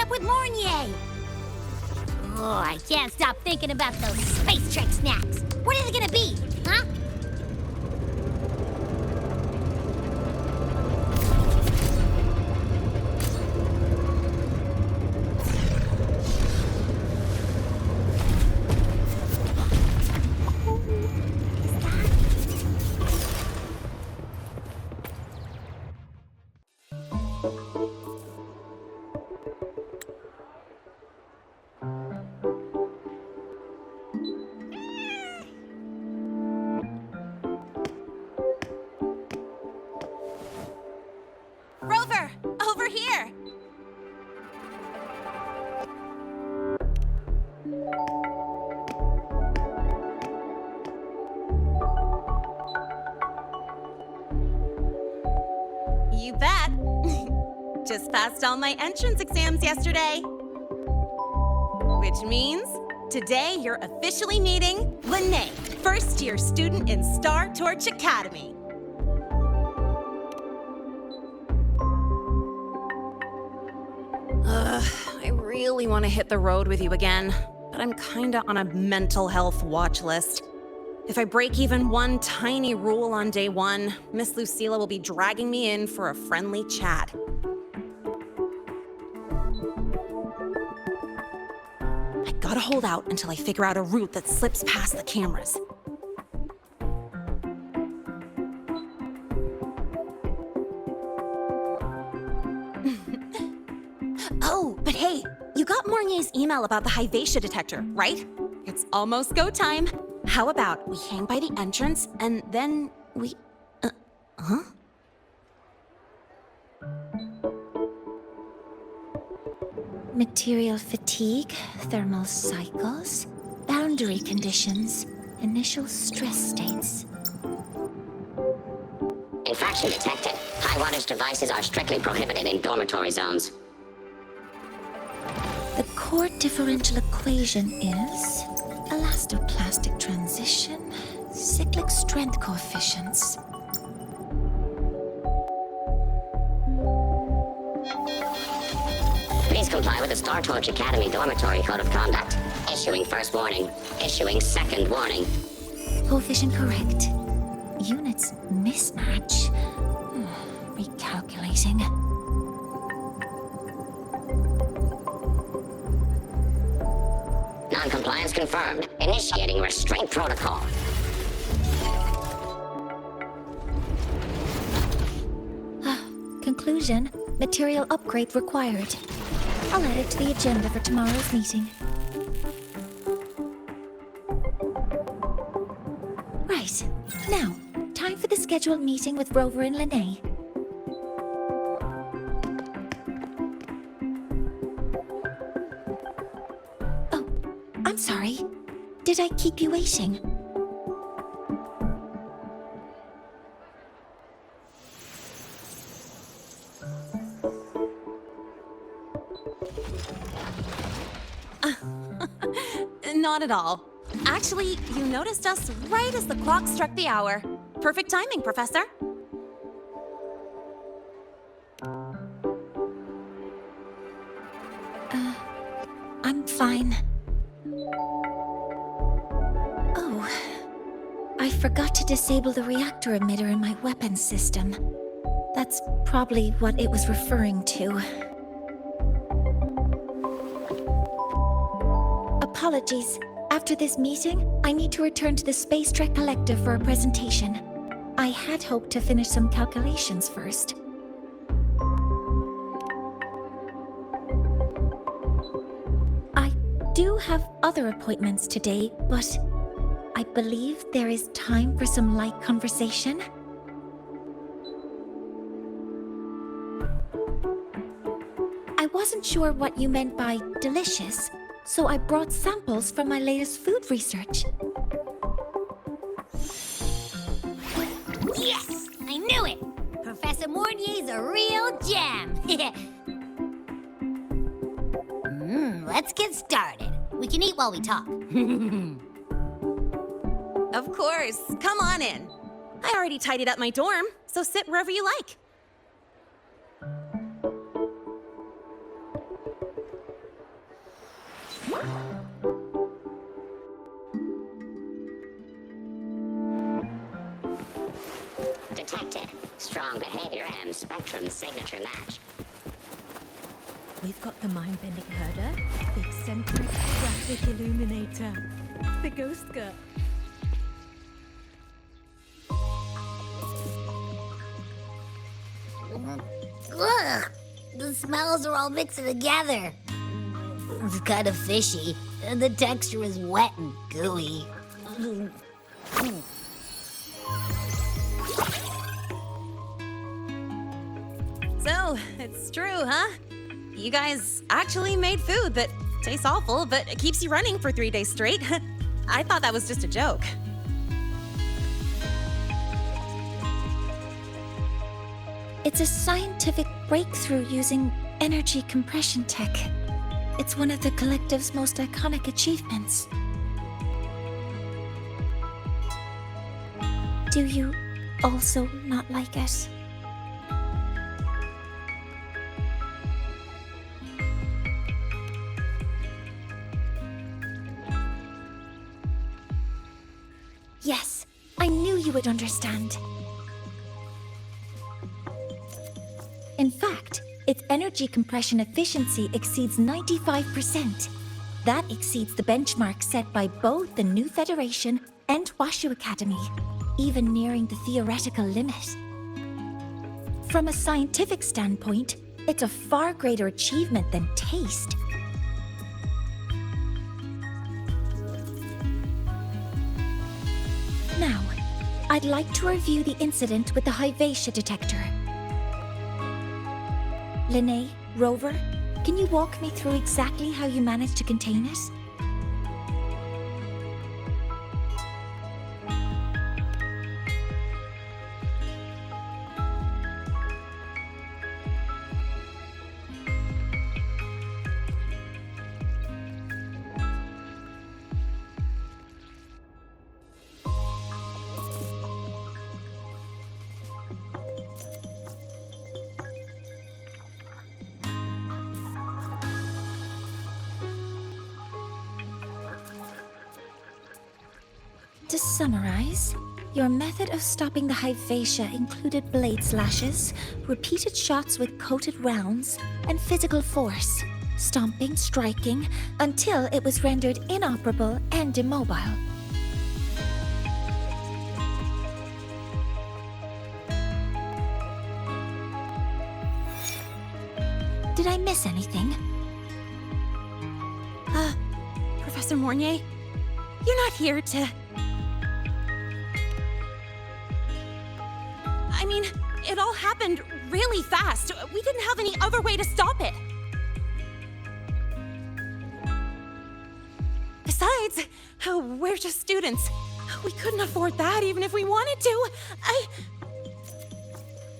With Mornye! Oh, I can't stop thinking about those space trek snacks. What is it gonna be, huh? Rover, over here! You bet. Just passed all my entrance exams yesterday. Which means today you're officially meeting Lynae, first-year student in Star Torch Academy. I really want to hit the road with you again, but I'm kinda on a mental health watch list. If I break even one tiny rule on day one, Miss Lucilla will be dragging me in for a friendly chat. I gotta hold out until I figure out a route that slips past the cameras. Oh, but hey, you got Mornye's email about the Hyvatia detector, right? It's almost go time. How about we hang by the entrance and then we... huh? Material fatigue, thermal cycles, boundary conditions, initial stress states. Infraction detected. High wattage devices are strictly prohibited in dormitory zones. The core differential equation is elastoplastic transition, cyclic strength coefficients. Please comply with the Star Torch Academy Dormitory Code of Conduct. Issuing first warning. Issuing second warning. Coefficient correct. Units mismatch. Recalculating. Non-compliance confirmed. Initiating restraint protocol. Conclusion, material upgrade required. I'll add it to the agenda for tomorrow's meeting. Right. Now, time for the scheduled meeting with Rover and Lynae. Oh, I'm sorry. Did I keep you waiting? Not at all. Actually, you noticed us right as the clock struck the hour. Perfect timing, Professor. I'm fine. Oh, I forgot to disable the reactor emitter in my weapons system. That's probably what it was referring to. Apologies. After this meeting, I need to return to the Space Trek Collective for a presentation. I had hoped to finish some calculations first. do have other appointments today, but I believe there is time for some light conversation. I wasn't sure what you meant by delicious, so I brought samples from my latest food research. Yes! I knew it! Professor Mornye's a real gem! Let's get started. We can eat while we talk. Of course. Come on in. I already tidied up my dorm, so sit wherever you like. Detected. Strong behavior and spectrum signature match. We've got the mind-bending herder, the eccentric graphic illuminator, the ghost girl. Ugh! The smells are all mixing together. It's kind of fishy, and the texture is wet and gooey. So, it's true, huh? You guys actually made food that tastes awful, but it keeps you running for 3 days straight. I thought that was just a joke. It's a scientific breakthrough using energy compression tech. It's one of the collective's most iconic achievements. Do you also not like it? Yes, I knew you would understand. In fact, its energy compression efficiency exceeds 95%. That exceeds the benchmark set by both the New Federation and Washu Academy, even nearing the theoretical limit. From a scientific standpoint, it's a far greater achievement than taste. Now, I'd like to review the incident with the Hyvatia detector. Lynae, Rover, can you walk me through exactly how you managed to contain it? To summarize, your method of stopping the Hyvatia included blade slashes, repeated shots with coated rounds, and physical force, stomping, striking, until it was rendered inoperable and immobile. Did I miss anything? Professor Mornye, you're not here to... I mean, it all happened really fast. We didn't have any other way to stop it. Besides, we're just students. We couldn't afford that even if we wanted to.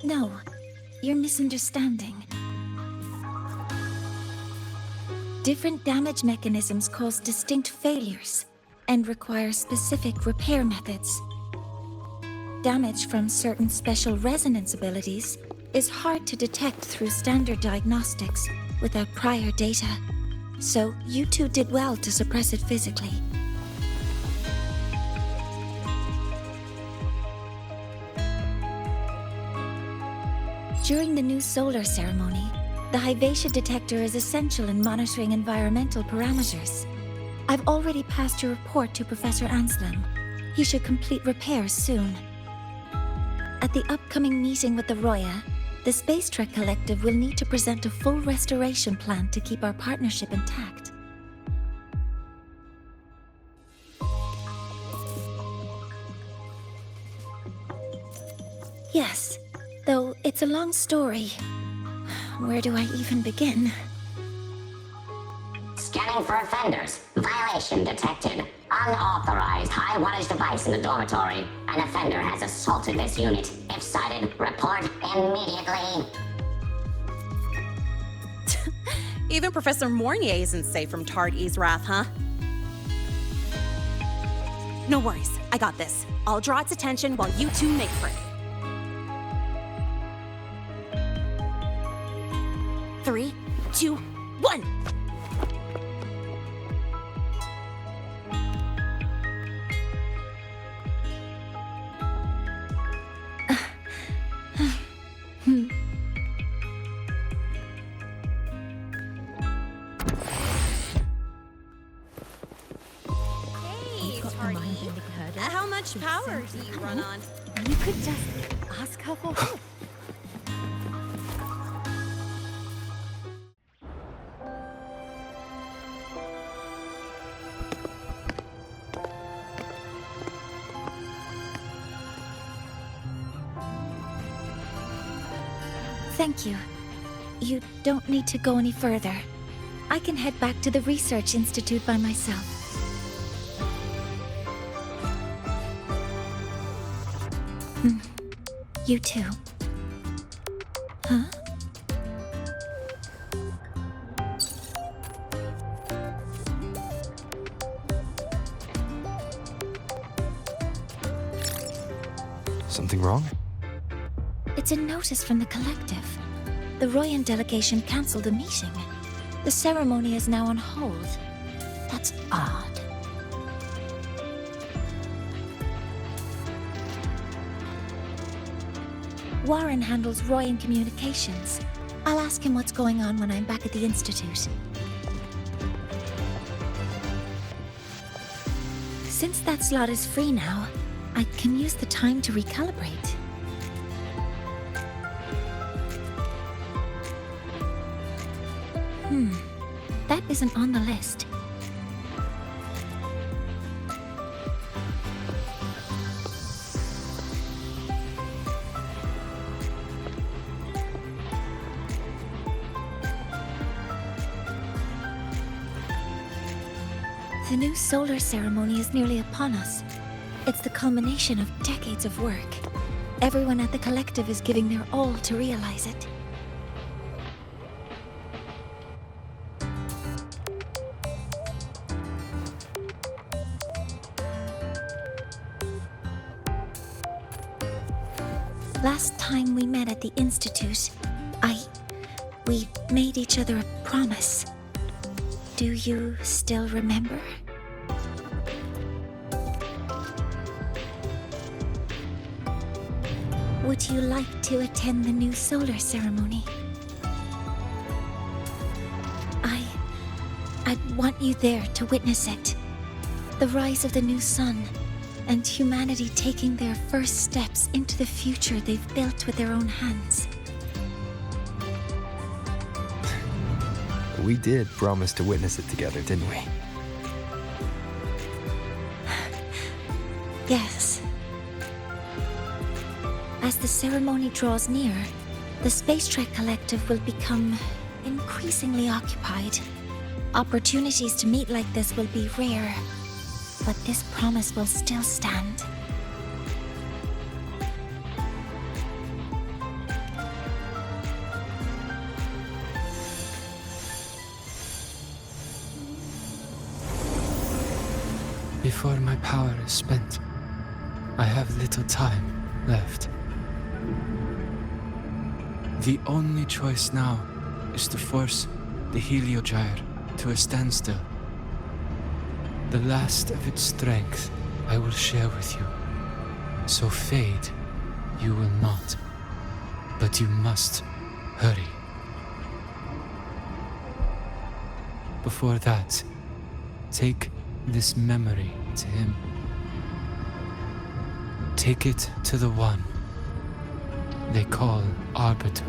No, you're misunderstanding. Different damage mechanisms cause distinct failures and require specific repair methods. Damage from certain special resonance abilities is hard to detect through standard diagnostics without prior data, so you two did well to suppress it physically. During the new solar ceremony, the Hyvatia detector is essential in monitoring environmental parameters. I've already passed your report to Professor Anselm. He should complete repairs soon. At the upcoming meeting with the Roya, the Space Trek Collective will need to present a full restoration plan to keep our partnership intact. Yes, though it's a long story. Where do I even begin? Scanning for offenders. Violation detected. Unauthorized high wattage device in the dormitory. An offender has assaulted this unit. If sighted, report immediately. Even Professor Mornye isn't safe from Tard-E's wrath, huh? No worries, I got this. I'll draw its attention while you two make for it. 3, 2, 1! Hey, Tard-E. How much power do you run on? You could just ask her for help. Thank you. You don't need to go any further. I can head back to the Research Institute by myself. You too. Huh? Something wrong? It's a notice from the collective. The Royan delegation cancelled the meeting. The ceremony is now on hold. That's odd. Warren handles Royan communications. I'll ask him what's going on when I'm back at the Institute. Since that slot is free now, I can use the time to recalibrate. That isn't on the list. The new solar ceremony is nearly upon us. It's the culmination of decades of work. Everyone at the collective is giving their all to realize it. Last time we met at the Institute, we made each other a promise. Do you still remember? Would you like to attend the new solar ceremony? I'd want you there to witness it. The rise of the new sun, and humanity taking their first steps into the future they've built with their own hands. We did promise to witness it together, didn't we? Yes. As the ceremony draws near, the Space Trek Collective will become increasingly occupied. Opportunities to meet like this will be rare, but this promise will still stand. Before my power is spent, I have little time left. The only choice now is to force the Heliogyre to a standstill. The last of its strength I will share with you. So fade you will not. But you must hurry. Before that, take this memory to him. Take it to the one they call Arbiter.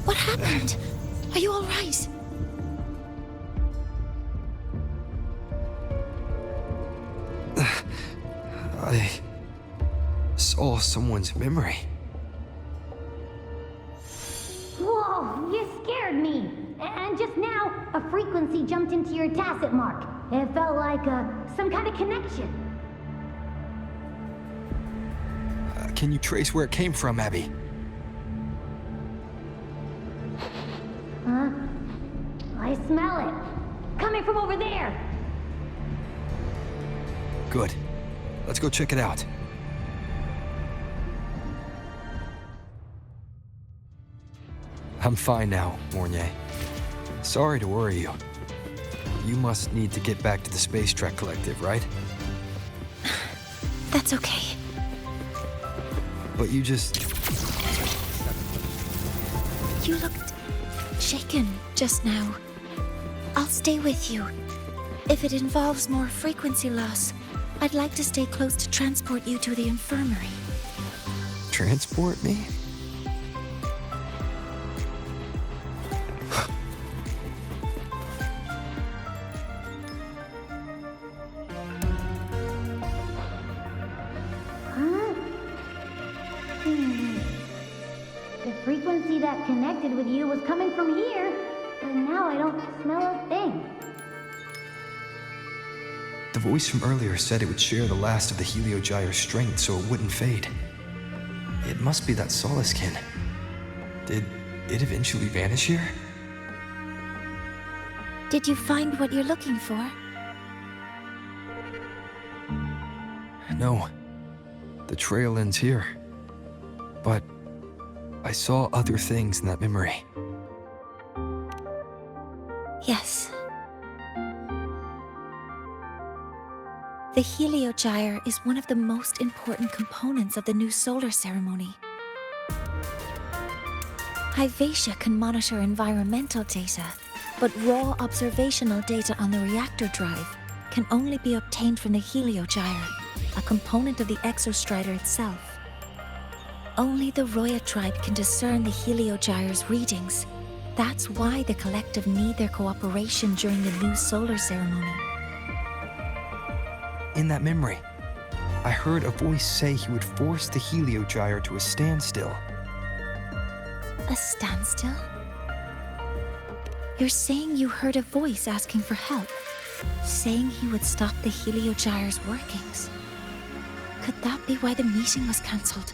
What happened? Are you all right? all someone's memory. Whoa, you scared me. And just now, a frequency jumped into your tacit mark. It felt like some kind of connection. Can you trace where it came from, Abby? Huh? I smell it. Coming from over there. Good. Let's go check it out. I'm fine now, Mornye. Sorry to worry you. You must need to get back to the Space Trek Collective, right? That's okay. But you just... You looked shaken just now. I'll stay with you. If it involves more frequency loss, I'd like to stay close to transport you to the infirmary. transport me? The frequency that connected with you was coming from here, but now I don't smell a thing. The voice from earlier said it would share the last of the Heliogyre's strength so it wouldn't fade. It must be that Solaskin. Did it eventually vanish here? Did you find what you're looking for? No. The trail ends here. But I saw other things in that memory. Yes. The Heliogyre is one of the most important components of the new solar ceremony. Hyvatia can monitor environmental data, but raw observational data on the reactor drive can only be obtained from the Heliogyre, a component of the exostrider itself. Only the Roya tribe can discern the Heliogyre's readings. That's why the collective need their cooperation during the new solar ceremony. In that memory, I heard a voice say he would force the Heliogyre to a standstill. A standstill? You're saying you heard a voice asking for help, saying he would stop the Heliogyre's workings. Could that be why the meeting was cancelled?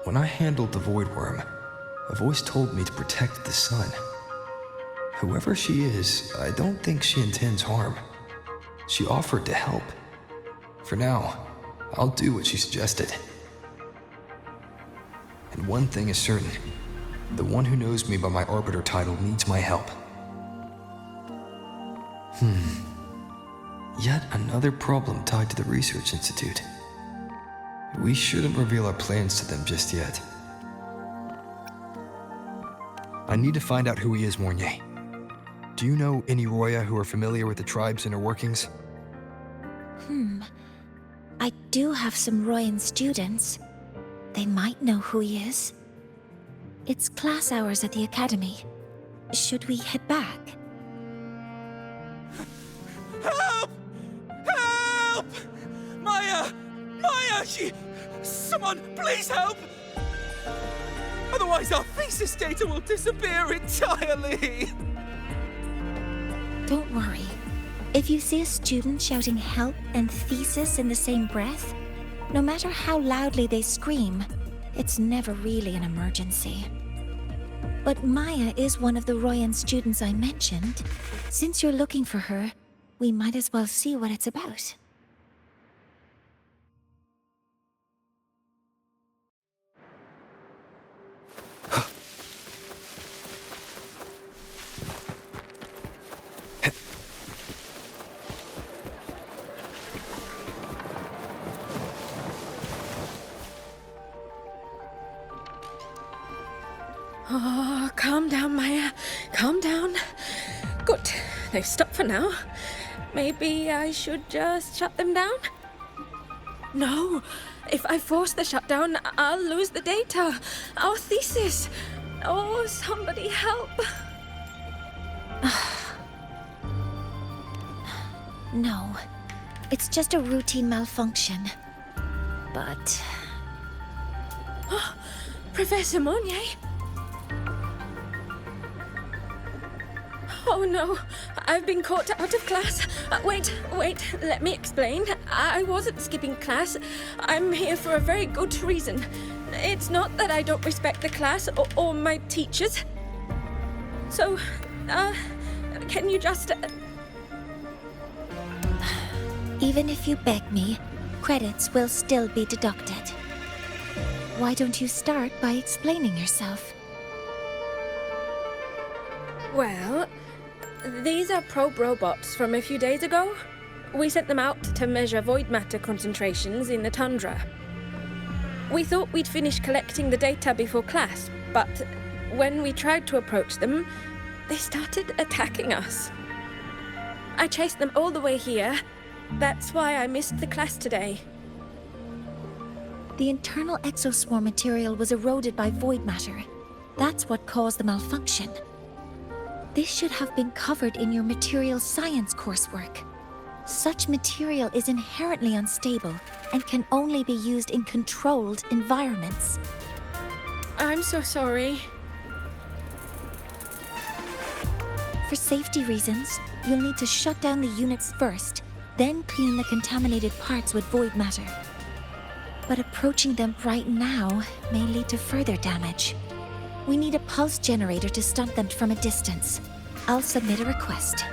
When I handled the Voidworm, a voice told me to protect the sun. Whoever she is, I don't think she intends harm. She offered to help. For now, I'll do what she suggested. And one thing is certain. The one who knows me by my Arbiter title needs my help. Yet another problem tied to the Research Institute. We shouldn't reveal our plans to them just yet. I need to find out who he is, Mornye. Do you know any Roya who are familiar with the tribe's inner workings? I do have some Royan students. They might know who he is. It's class hours at the academy. Should we head back? Help! Help! Maya! Maya! Someone, please help! Otherwise our thesis data will disappear entirely! Don't worry. If you see a student shouting help and thesis in the same breath, no matter how loudly they scream, it's never really an emergency. But Maya is one of the Royan students I mentioned. Since you're looking for her, we might as well see what it's about. Oh, calm down, Maya. Calm down. Good. They've stopped for now. Maybe I should just shut them down? No. If I force the shutdown, I'll lose the data. Our thesis. Oh, somebody help. No. It's just a routine malfunction. But... Professor Mornye? Oh no, I've been caught out of class. Wait, let me explain. I wasn't skipping class. I'm here for a very good reason. It's not that I don't respect the class or my teachers. So, can you just... Even if you beg me, credits will still be deducted. Why don't you start by explaining yourself? Well, these are probe robots from a few days ago. We sent them out to measure void matter concentrations in the tundra. We thought we'd finish collecting the data before class, but when we tried to approach them, they started attacking us. I chased them all the way here. That's why I missed the class today. The internal exoswarm material was eroded by void matter. That's what caused the malfunction. This should have been covered in your material science coursework. Such material is inherently unstable and can only be used in controlled environments. I'm so sorry. For safety reasons, you'll need to shut down the units first, then clean the contaminated parts with void matter. But approaching them right now may lead to further damage. We need a pulse generator to stun them from a distance. I'll submit a request.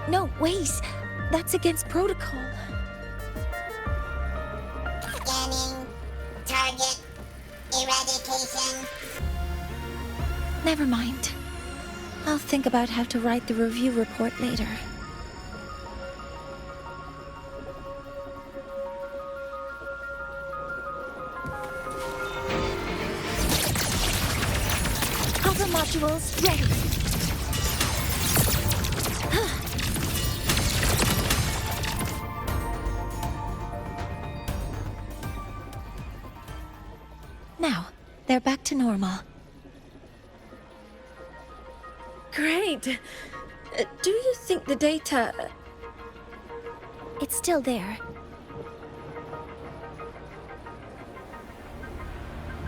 No, wait! That's against protocol. Scanning. Target. Eradication. Never mind. I'll think about how to write the review report later. Other modules ready. Now, they're back to normal. Great. Do you think the data... It's still there.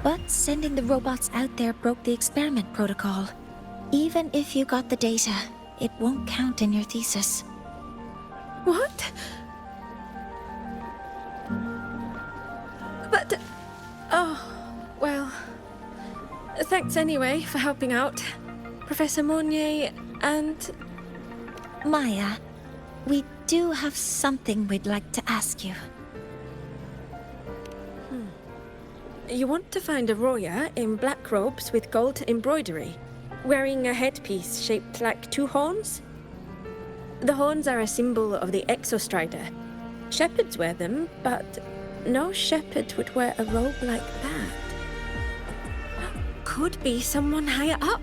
But sending the robots out there broke the experiment protocol. Even if you got the data, it won't count in your thesis. What? But... Oh, well... Thanks anyway for helping out. Professor Mornye and... Maya, we do have something we'd like to ask you. You want to find a Roya in black robes with gold embroidery, wearing a headpiece shaped like two horns? The horns are a symbol of the Exostrider. Shepherds wear them, but no shepherd would wear a robe like that. Could be someone higher up,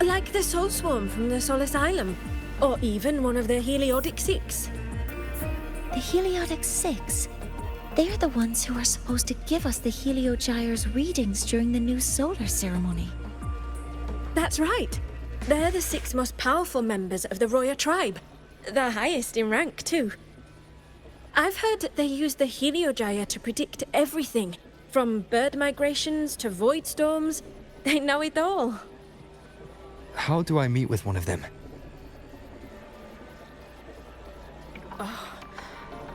like the Soul Swarm from the Sol Asylum, or even one of the Heliodic Six. The Heliodic Six? They're the ones who are supposed to give us the Heliogyre's readings during the new solar ceremony. That's right. They're the 6 most powerful members of the Roya tribe. The highest in rank, too. I've heard they use the Heliogyre to predict everything, from bird migrations to void storms. They know it all. How do I meet with one of them?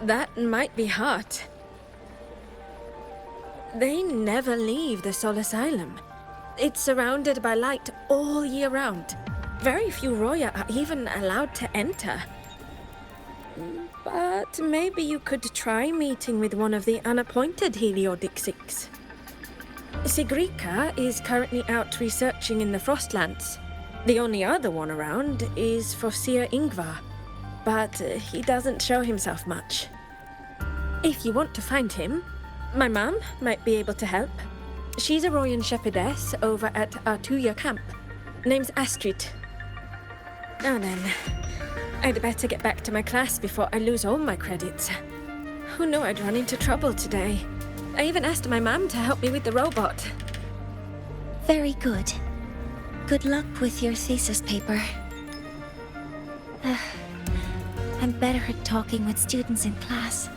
That might be hard. They never leave the Sol Asylum. It's surrounded by light all year round. Very few Roya are even allowed to enter. But maybe you could try meeting with one of the unappointed Heliodic Six. Sigrika is currently out researching in the Frostlands. The only other one around is Fosir Ingvar, but he doesn't show himself much. If you want to find him, my mum might be able to help. She's a Royan shepherdess over at Artuya camp. Name's Astrid. Now then, I'd better get back to my class before I lose all my credits. Who knew I'd run into trouble today? I even asked my mum to help me with the robot. Very good. Good luck with your thesis paper. I'm better at talking with students in class.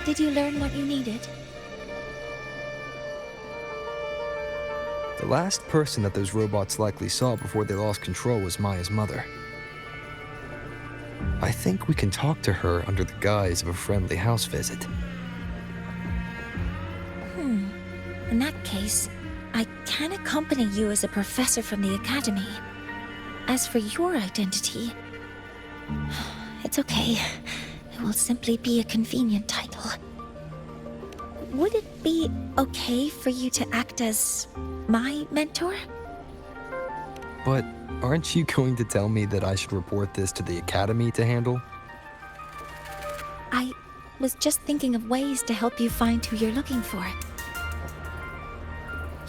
Did you learn what you needed? The last person that those robots likely saw before they lost control was Maya's mother. I think we can talk to her under the guise of a friendly house visit. In that case, I can accompany you as a professor from the academy. As for your identity, it's okay. It will simply be a convenient title. Would it be okay for you to act as my mentor? But aren't you going to tell me that I should report this to the academy to handle? I was just thinking of ways to help you find who you're looking for.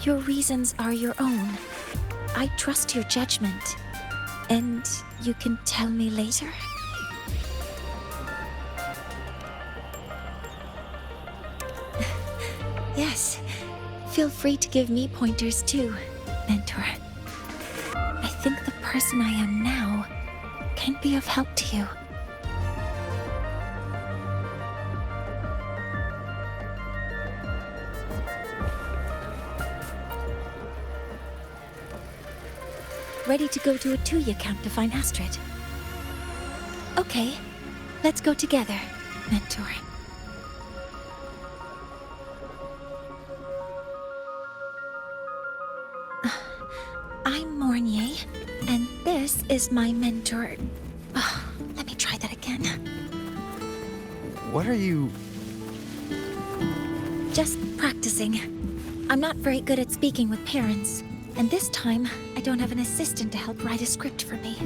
Your reasons are your own. I trust your judgment. And you can tell me later? Yes. Feel free to give me pointers too, mentor. I think the person I am now can be of help to you. Ready to go to a Tuya camp to find Astrid? Okay, let's go together, mentor. I'm Mornye, and this is my mentor. Let me try that again. What are you... Just practicing. I'm not very good at speaking with parents, and this time I don't have an assistant to help write a script for me.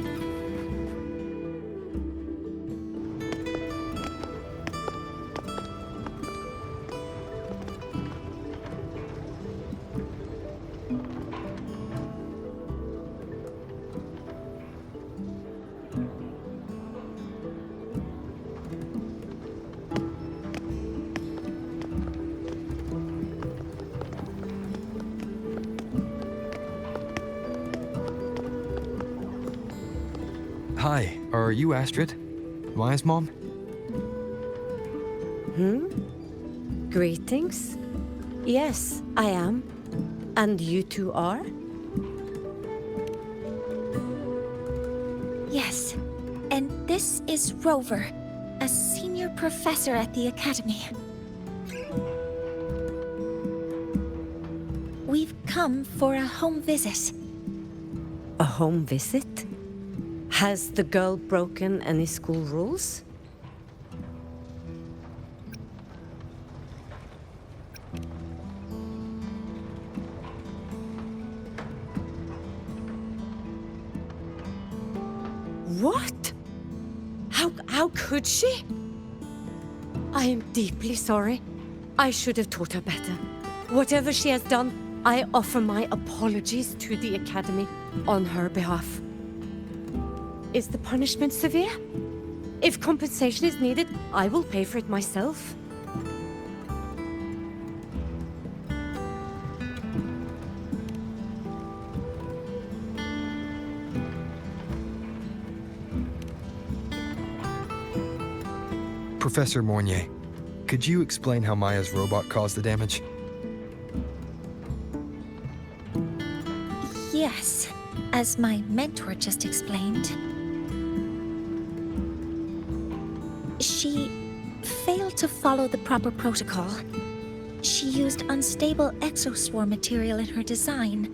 Hi, are you Astrid? Maya's mom? Greetings. Yes, I am. And you two are? Yes, and this is Rover, a senior professor at the academy. We've come for a home visit. A home visit? Has the girl broken any school rules? What? How could she? I am deeply sorry. I should have taught her better. Whatever she has done, I offer my apologies to the Academy on her behalf. Is the punishment severe? If compensation is needed, I will pay for it myself. Professor Mornye, could you explain how Maya's robot caused the damage? Yes, as my mentor just explained. She failed to follow the proper protocol. She used unstable exoswarm material in her design,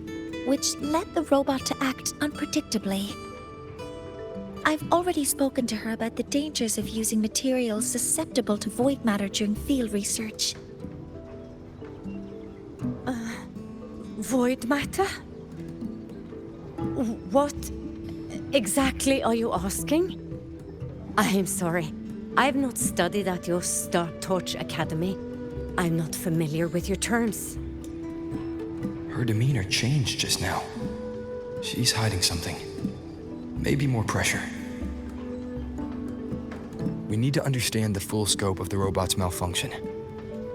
which led the robot to act unpredictably. I've already spoken to her about the dangers of using materials susceptible to void matter during field research. Void matter? What exactly are you asking? I am sorry. I've not studied at your Star Torch Academy. I'm not familiar with your terms. Her demeanor changed just now. She's hiding something. Maybe more pressure. We need to understand the full scope of the robot's malfunction.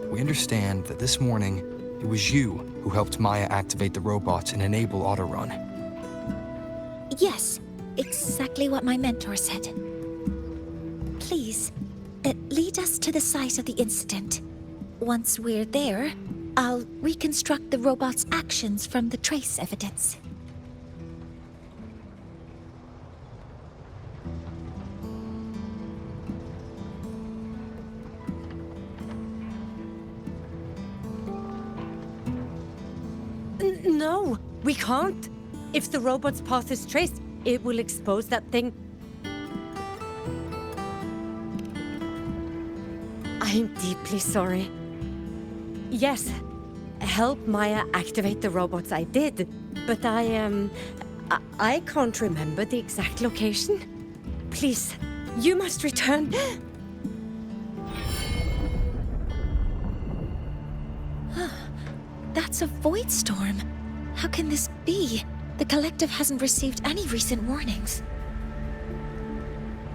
We understand that this morning, It was you who helped Maya activate the robots and enable Autorun. Yes, exactly what my mentor said. Please, lead us to the site of the incident. Once we're there, I'll reconstruct the robot's actions from the trace evidence. No, we can't. If the robot's path is traced, it will expose that thing. I'm deeply sorry. Yes, help Maya activate the robots I did, but I can't remember the exact location. Please, you must return. That's a void storm. How can this be? The collective hasn't received any recent warnings.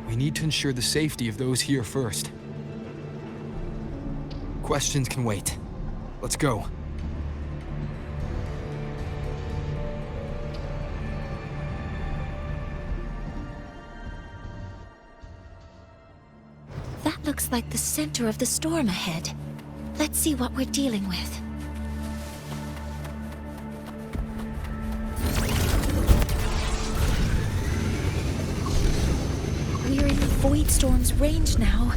We need to ensure the safety of those here first. Questions can wait. Let's go. That looks like the center of the storm ahead. Let's see what we're dealing with. We're in the Void Storm's range now.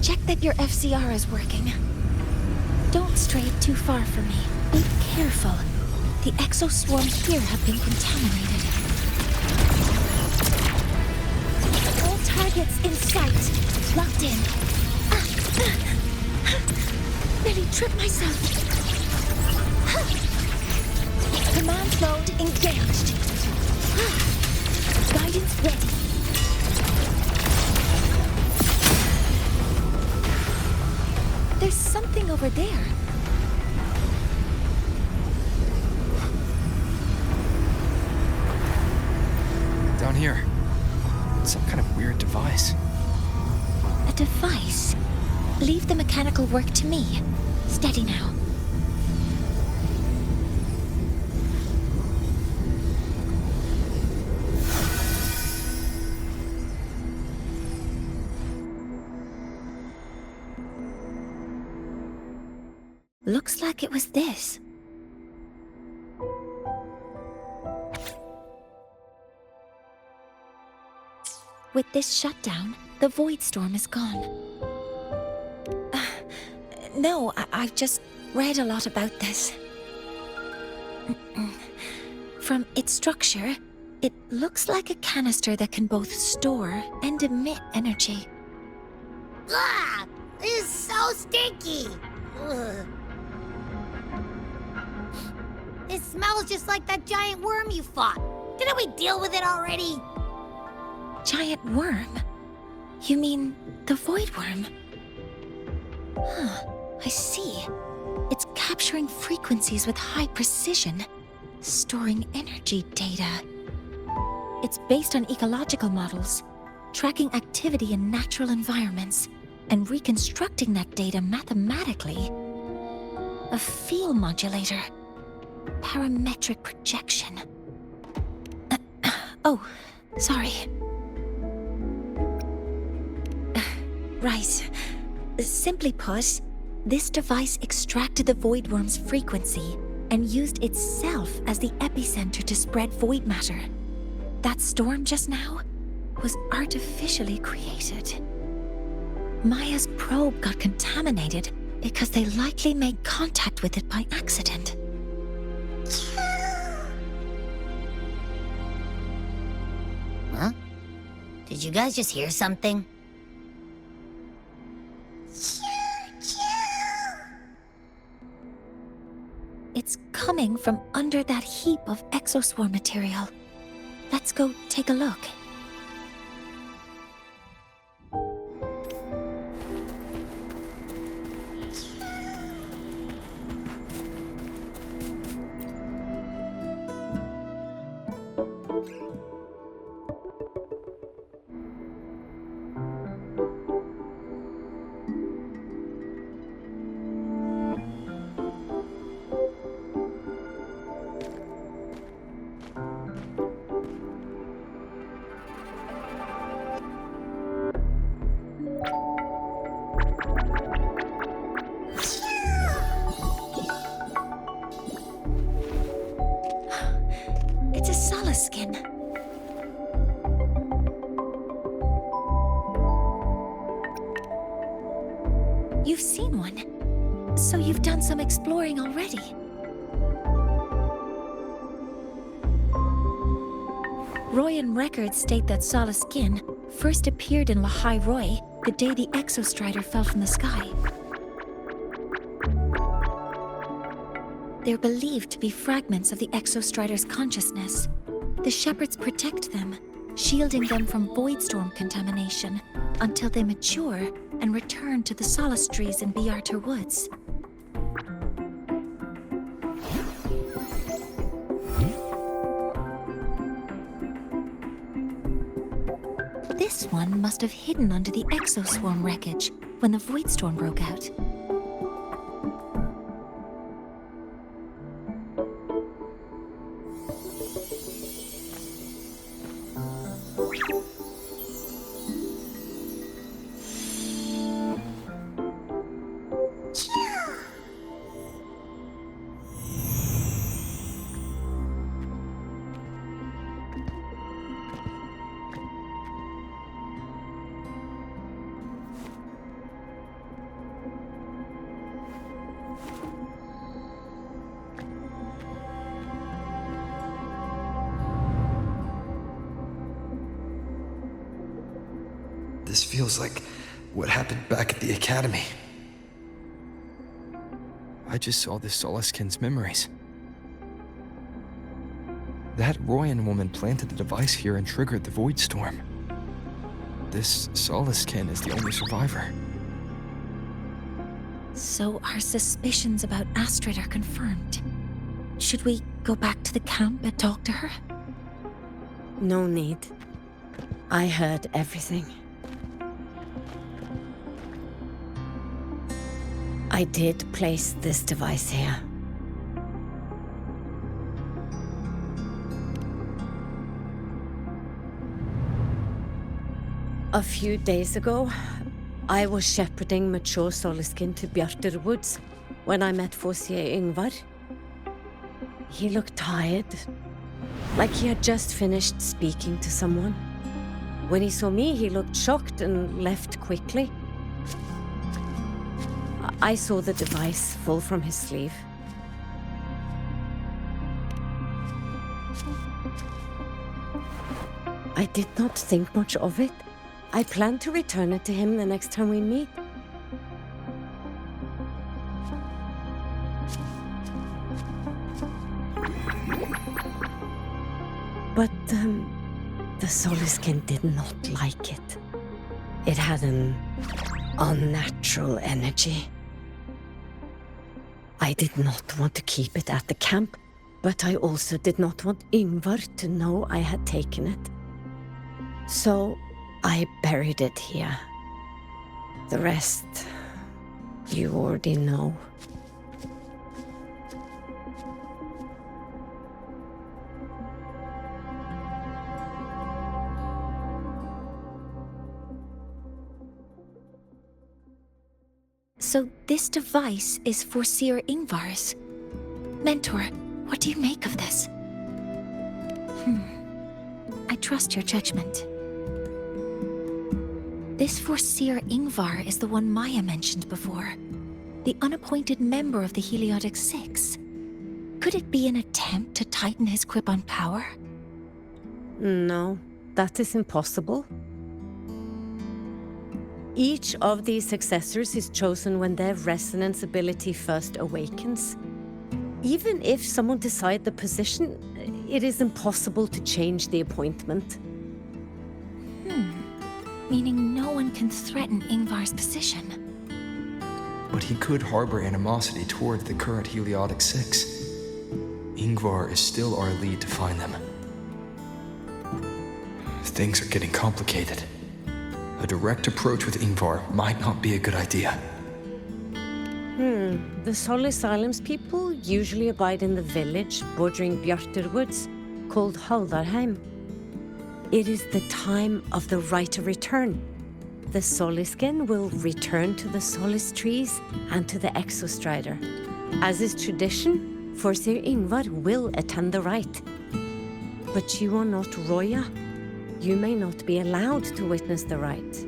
Check that your FCR is working. Don't stray too far from me. Be careful. The exoswarms here have been contaminated. All targets in sight. Locked in. Nearly tripped myself. Command mode engaged. Guidance ready. There's something over there. Down here. Some kind of weird device. A device? Leave the mechanical work to me. Steady now. Looks like it was this. With this shutdown, the Void Storm is gone. No, I've just read a lot about this. From its structure, it looks like a canister that can both store and emit energy. Ugh! This is so stinky! Ugh. It smells just like that giant worm you fought. Didn't we deal with it already? Giant worm? You mean the Voidworm? Huh, I see. It's capturing frequencies with high precision, storing energy data. It's based on ecological models, tracking activity in natural environments, and reconstructing that data mathematically. A field modulator. Parametric projection. Oh, sorry. Right. Simply put, this device extracted the Voidworm's frequency and used itself as the epicenter to spread void matter. That storm just now was artificially created. Maya's probe got contaminated because they likely made contact with it by accident. Huh? Did you guys just hear something? It's coming from under that heap of exoswarm material. Let's go take a look. You've seen one. So you've done some exploring already. Royan records state that Solaskin first appeared in Lahai-Roi the day the Exostrider fell from the sky. They're believed to be fragments of the Exostrider's consciousness. The shepherds protect them, shielding them from Voidstorm contamination until they mature and return to the solace trees in Reactor Woods. This one must have hidden under the Exoswarm wreckage when the Voidstorm broke out. This feels like what happened back at the academy. I just saw this Solaskin's memories. That Royan woman planted the device here and triggered the Voidstorm. This Solaskin is the only survivor. So our suspicions about Astrid are confirmed. Should we go back to the camp and talk to her? No need. I heard everything. I did place this device here. A few days ago, I was shepherding mature Solaskin to Reactor Woods when I met Forcier Yngvar. He looked tired, like he had just finished speaking to someone. When he saw me, he looked shocked and left quickly. I saw the device fall from his sleeve. I did not think much of it. I plan to return it to him the next time we meet. But the Solaskin did not like it. It had an unnatural energy. I did not want to keep it at the camp, but I also did not want Yngvar to know I had taken it. So I buried it here. The rest, you already know. So this device is Forcier Yngvar's. Mentor, what do you make of this? I trust your judgment. This Forcier Yngvar is the one Maya mentioned before. The unappointed member of the Heliotic Six. Could it be an attempt to tighten his grip on power? No, that is impossible. Each of these successors is chosen when their resonance ability first awakens. Even if someone decides the position, it is impossible to change the appointment. Meaning no one can threaten Yngvar's position. But he could harbor animosity toward the current Heliotic Six. Yngvar is still our lead to find them. Things are getting complicated. A direct approach with Yngvar might not be a good idea. The Solis Islands people usually abide in the village bordering Reactor Woods, called Haldarheim. It is the time of the right of return. The Soliskin will return to the Solis trees and to the Exostrider. As is tradition, Forcier Yngvar will attend the rite. But you are not Roya. You may not be allowed to witness the rite.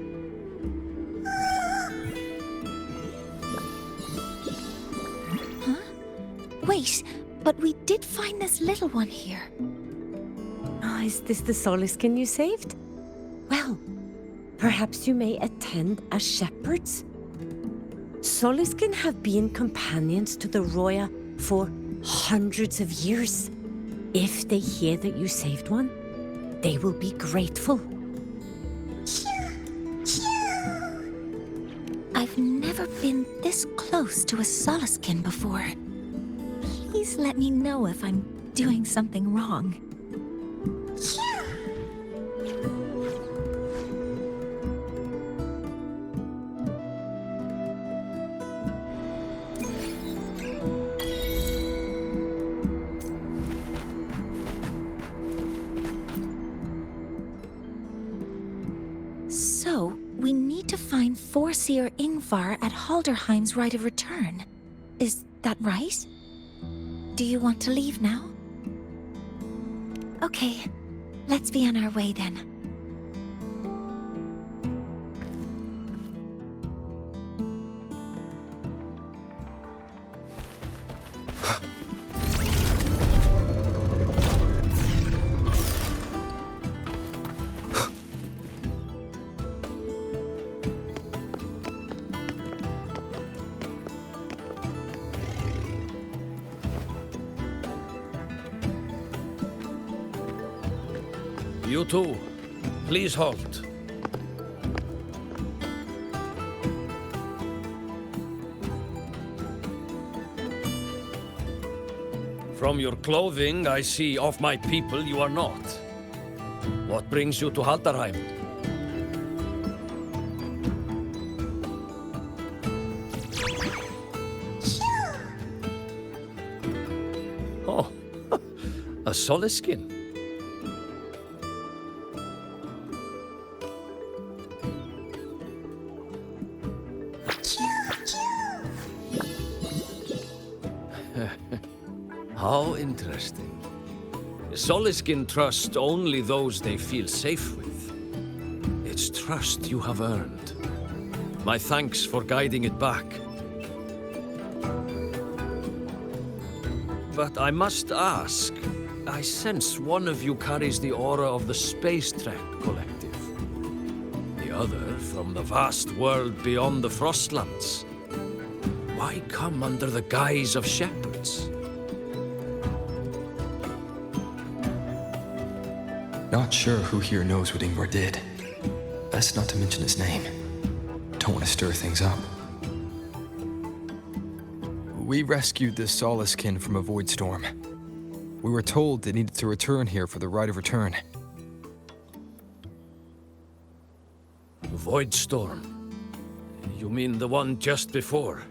Wait, but we did find this little one here. Ah, is this the Soliskin you saved? Well, perhaps you may attend as shepherds. Soliskin have been companions to the Roya for hundreds of years. If they hear that you saved one, they will be grateful. I've never been this close to a Soliskin before. Please let me know if I'm doing something wrong. So, we need to find Forseer Ingvar at Halderheim's Rite of Return. Is that right? Do you want to leave now? Okay, let's be on our way then. You too. Please halt. From your clothing, I see of my people you are not. What brings you to Halderheim? Oh, a Soliskin. How interesting. Soliskin trust only those they feel safe with. It's trust you have earned. My thanks for guiding it back. But I must ask, I sense one of you carries the aura of the Space Trek Collective. The other from the vast world beyond the Frostlands. Why come under the guise of shepherds? Not sure who here knows what Ingvar did. Best not to mention his name. Don't want to stir things up. We rescued this Soliskin from a void storm. We were told they needed to return here for the Rite of Return. Void storm? You mean the one just before?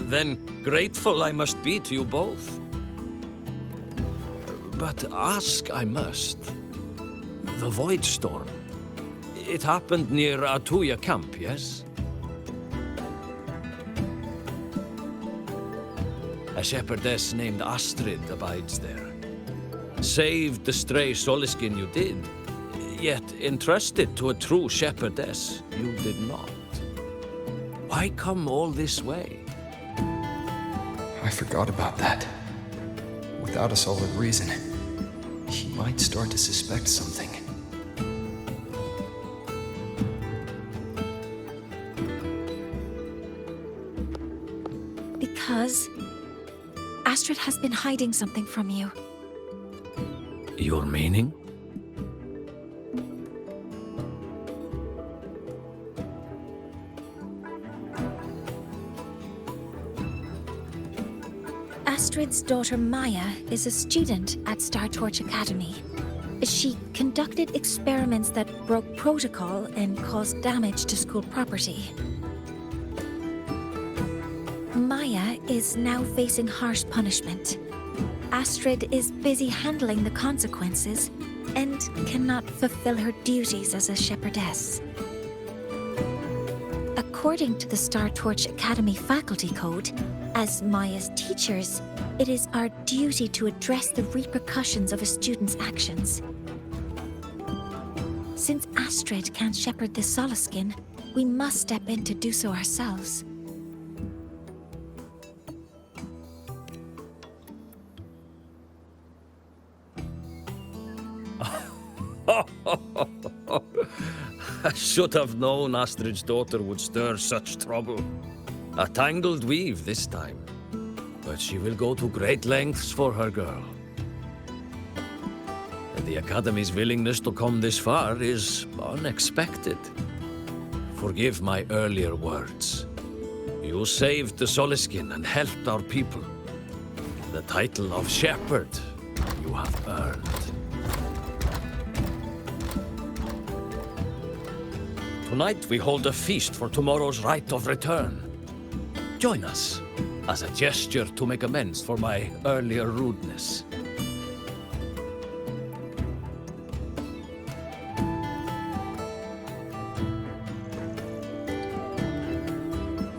Then grateful I must be to you both. But ask I must. The Void Storm. It happened near Atuya camp, yes? A shepherdess named Astrid abides there. Saved the stray Soliskin you did, yet entrusted to a true shepherdess you did not. Why come all this way? I forgot about that. Without a solid reason, he might start to suspect something. Because Astrid has been hiding something from you. Your meaning? Astrid's daughter Maya is a student at Star Torch Academy. She conducted experiments that broke protocol and caused damage to school property. Maya is now facing harsh punishment. Astrid is busy handling the consequences and cannot fulfill her duties as a shepherdess. A According to the Star Torch Academy Faculty Code, as Maya's teachers, it is our duty to address the repercussions of a student's actions. Since Astrid can't shepherd this Solaskin, we must step in to do so ourselves. I should have known Astrid's daughter would stir such trouble. A tangled weave this time. But she will go to great lengths for her girl. And the Academy's willingness to come this far is unexpected. Forgive my earlier words. You saved the Solaskin and helped our people. The title of Shepherd you have earned. Tonight we hold a feast for tomorrow's rite of return. Join us, as a gesture to make amends for my earlier rudeness.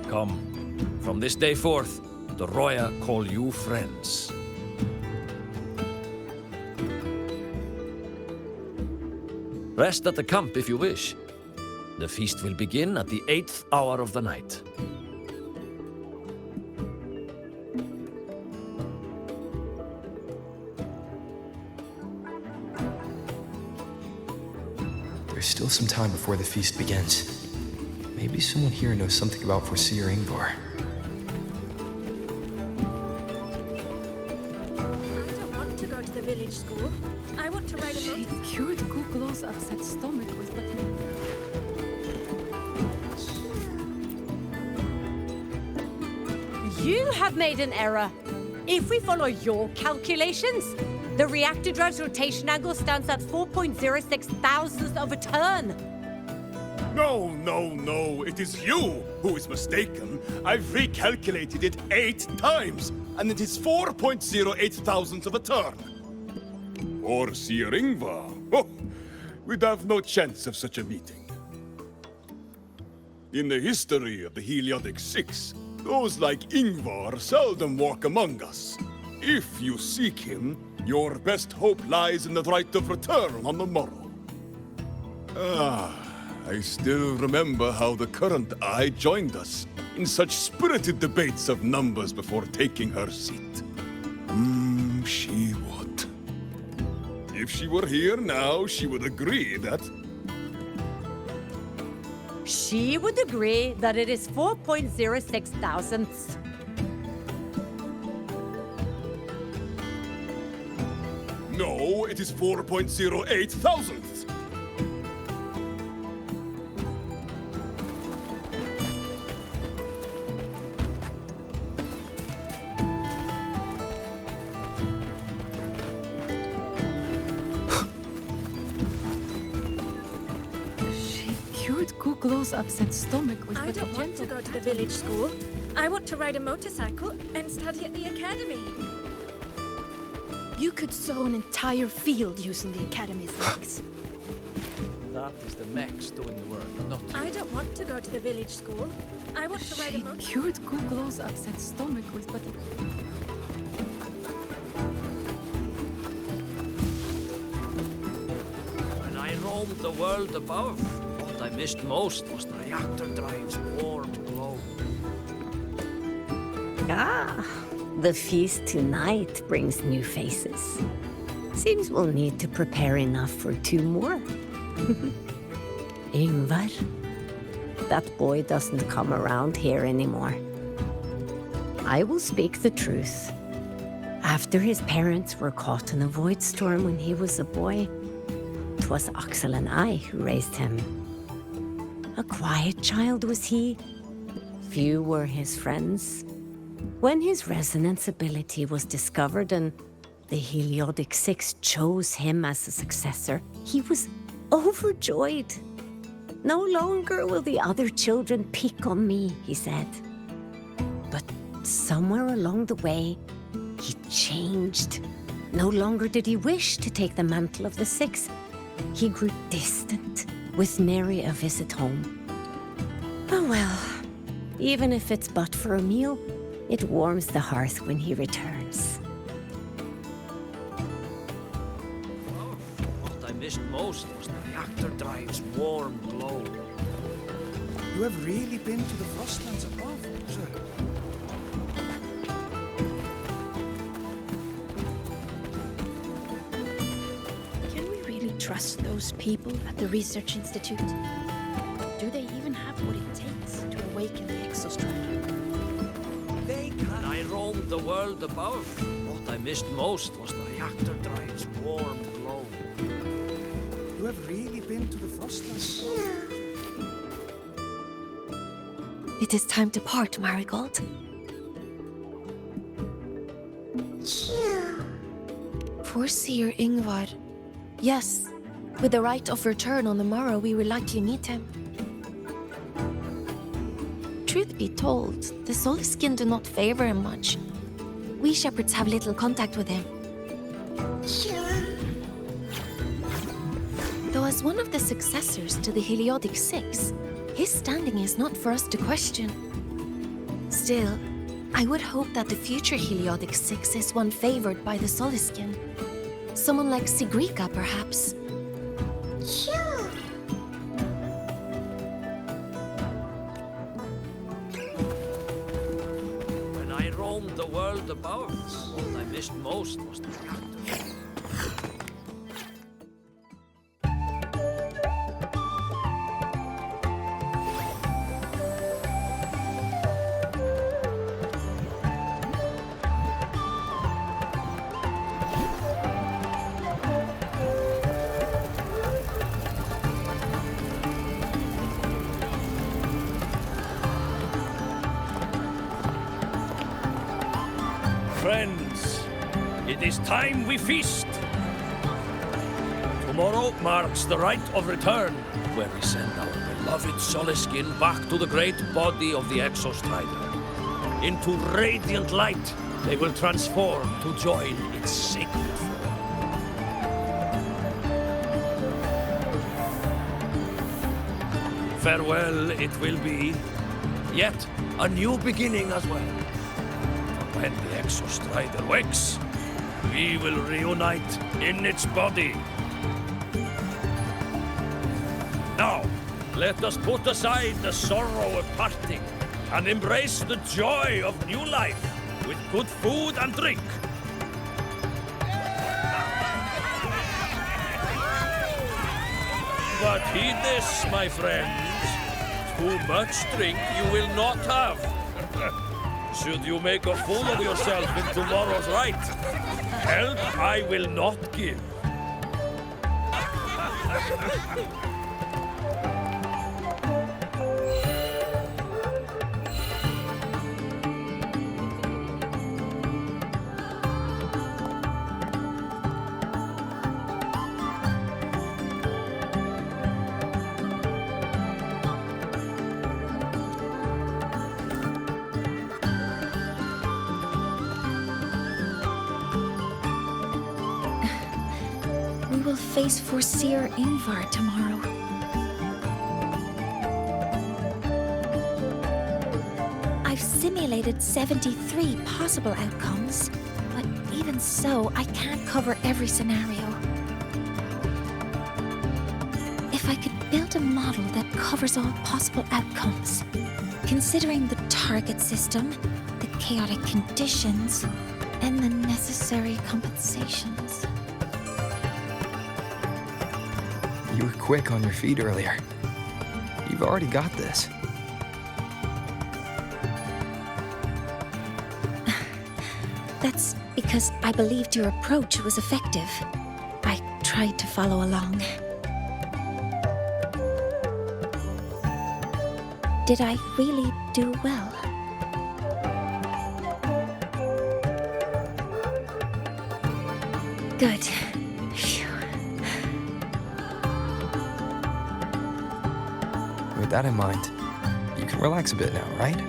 Come, from this day forth, the Roya call you friends. Rest at the camp if you wish. The feast will begin at the 8th hour of the night. There's still some time before the feast begins. Maybe someone here knows something about Foreseer Ingvar. I don't want to go to the village school. I want to ride a motorcycle. She cured Kuklo's upset stomach with You have made an error. If we follow your calculations, the reactor drive's rotation angle stands at 4.06 thousandths of a turn. No, no, no. It is you who is mistaken. I've recalculated it 8 times, and it is 4.08 thousandths of a turn. Or Seer Ingvar. Oh, we'd have no chance of such a meeting. In the history of the Heliodic Six, those like Ingvar seldom walk among us. If you seek him, your best hope lies in the rite of return on the morrow. I still remember how the current eye joined us in such spirited debates of numbers before taking her seat. She would. If she were here now, she would agree that... She would agree that it is 4.06 thousandths. No, it is 4.08 thousandths. Kuklo's upset stomach with I don't want to go to the village school. I want to ride a motorcycle and study at the academy. You could sow an entire field using the academy's legs. That is the mechs doing the work, not you. I don't want to go to the village school. I want to ride a motorcycle. She cured Kuklo's upset stomach with butter. When I roamed the world above, what I missed most was the reactor drive's warm glow. The feast tonight brings new faces. Seems we'll need to prepare enough for 2 more. Ingvar, that boy doesn't come around here anymore. I will speak the truth. After his parents were caught in a void storm when he was a boy, 'twas Axel and I who raised him. A quiet child was he. Few were his friends. When his resonance ability was discovered and the Heliodic Six chose him as a successor, he was overjoyed. No longer will the other children pick on me, he said. But somewhere along the way, he changed. No longer did he wish to take the mantle of the Six. He grew distant, with nary a visit home. Oh well. Even if it's but for a meal, it warms the hearth when he returns. What I missed most was the reactor drive's warm glow. You have really been to the Frostlands above, sir? Can we really trust those people at the Research Institute? Do they even have what it takes to awaken the Exostrider? When I roamed the world above, what I missed most was the reactor drive's warm glow. You have really been to the Frostlands? It is time to part, Marigold. Foreseer Ingvar. Yes, with the right of return on the morrow, we will likely meet him. Truth be told, the Soliskin do not favor him much. We shepherds have little contact with him. Though as one of the successors to the Heliodic Six, his standing is not for us to question. Still, I would hope that the future Heliodic Six is one favored by the Soliskin. Someone like Sigrika, perhaps. When I roamed the world above, what I missed most was the reactor. Friends, it is time we feast. Tomorrow marks the rite of return, where we send our beloved Soliskin back to the great body of the Exostrider. Into radiant light, they will transform to join its sacred form. Farewell it will be, yet a new beginning as well. When the Exostrider wakes, we will reunite in its body. Now, let us put aside the sorrow of parting and embrace the joy of new life with good food and drink. But heed this, my friends. Too much drink you will not have. Should you make a fool of yourself in tomorrow's rite, help I will not give. We will face Foreseer Ingvar tomorrow. I've simulated 73 possible outcomes, but even so, I can't cover every scenario. If I could build a model that covers all possible outcomes, considering the target system, the chaotic conditions, and the necessary compensations. You were quick on your feet earlier. You've already got this. That's because I believed your approach was effective. I tried to follow along. Did I really do well? Good. Phew. With that in mind, you can relax a bit now, right?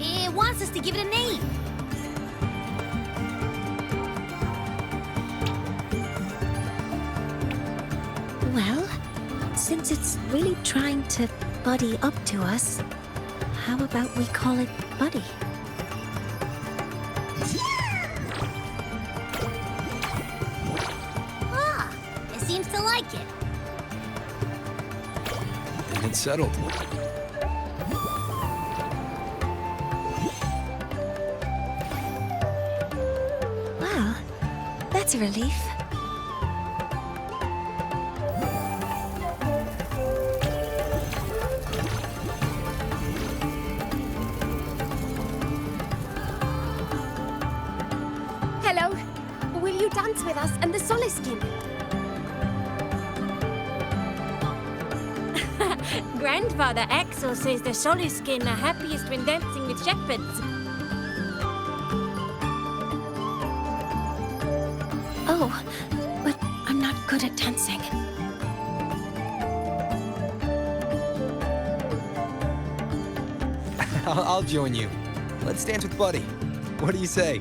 It wants us to give it a name. Well, since it's really trying to buddy up to us, how about we call it Buddy? Ah, it seems to like it. And it's settled. Well, that's a relief. Hello. Will you dance with us and the Soliskin? Grandfather Axel says the Soliskin are happiest when dancing with shepherds. Oh, but I'm not good at dancing. I'll join you. Let's dance with Buddy. What do you say?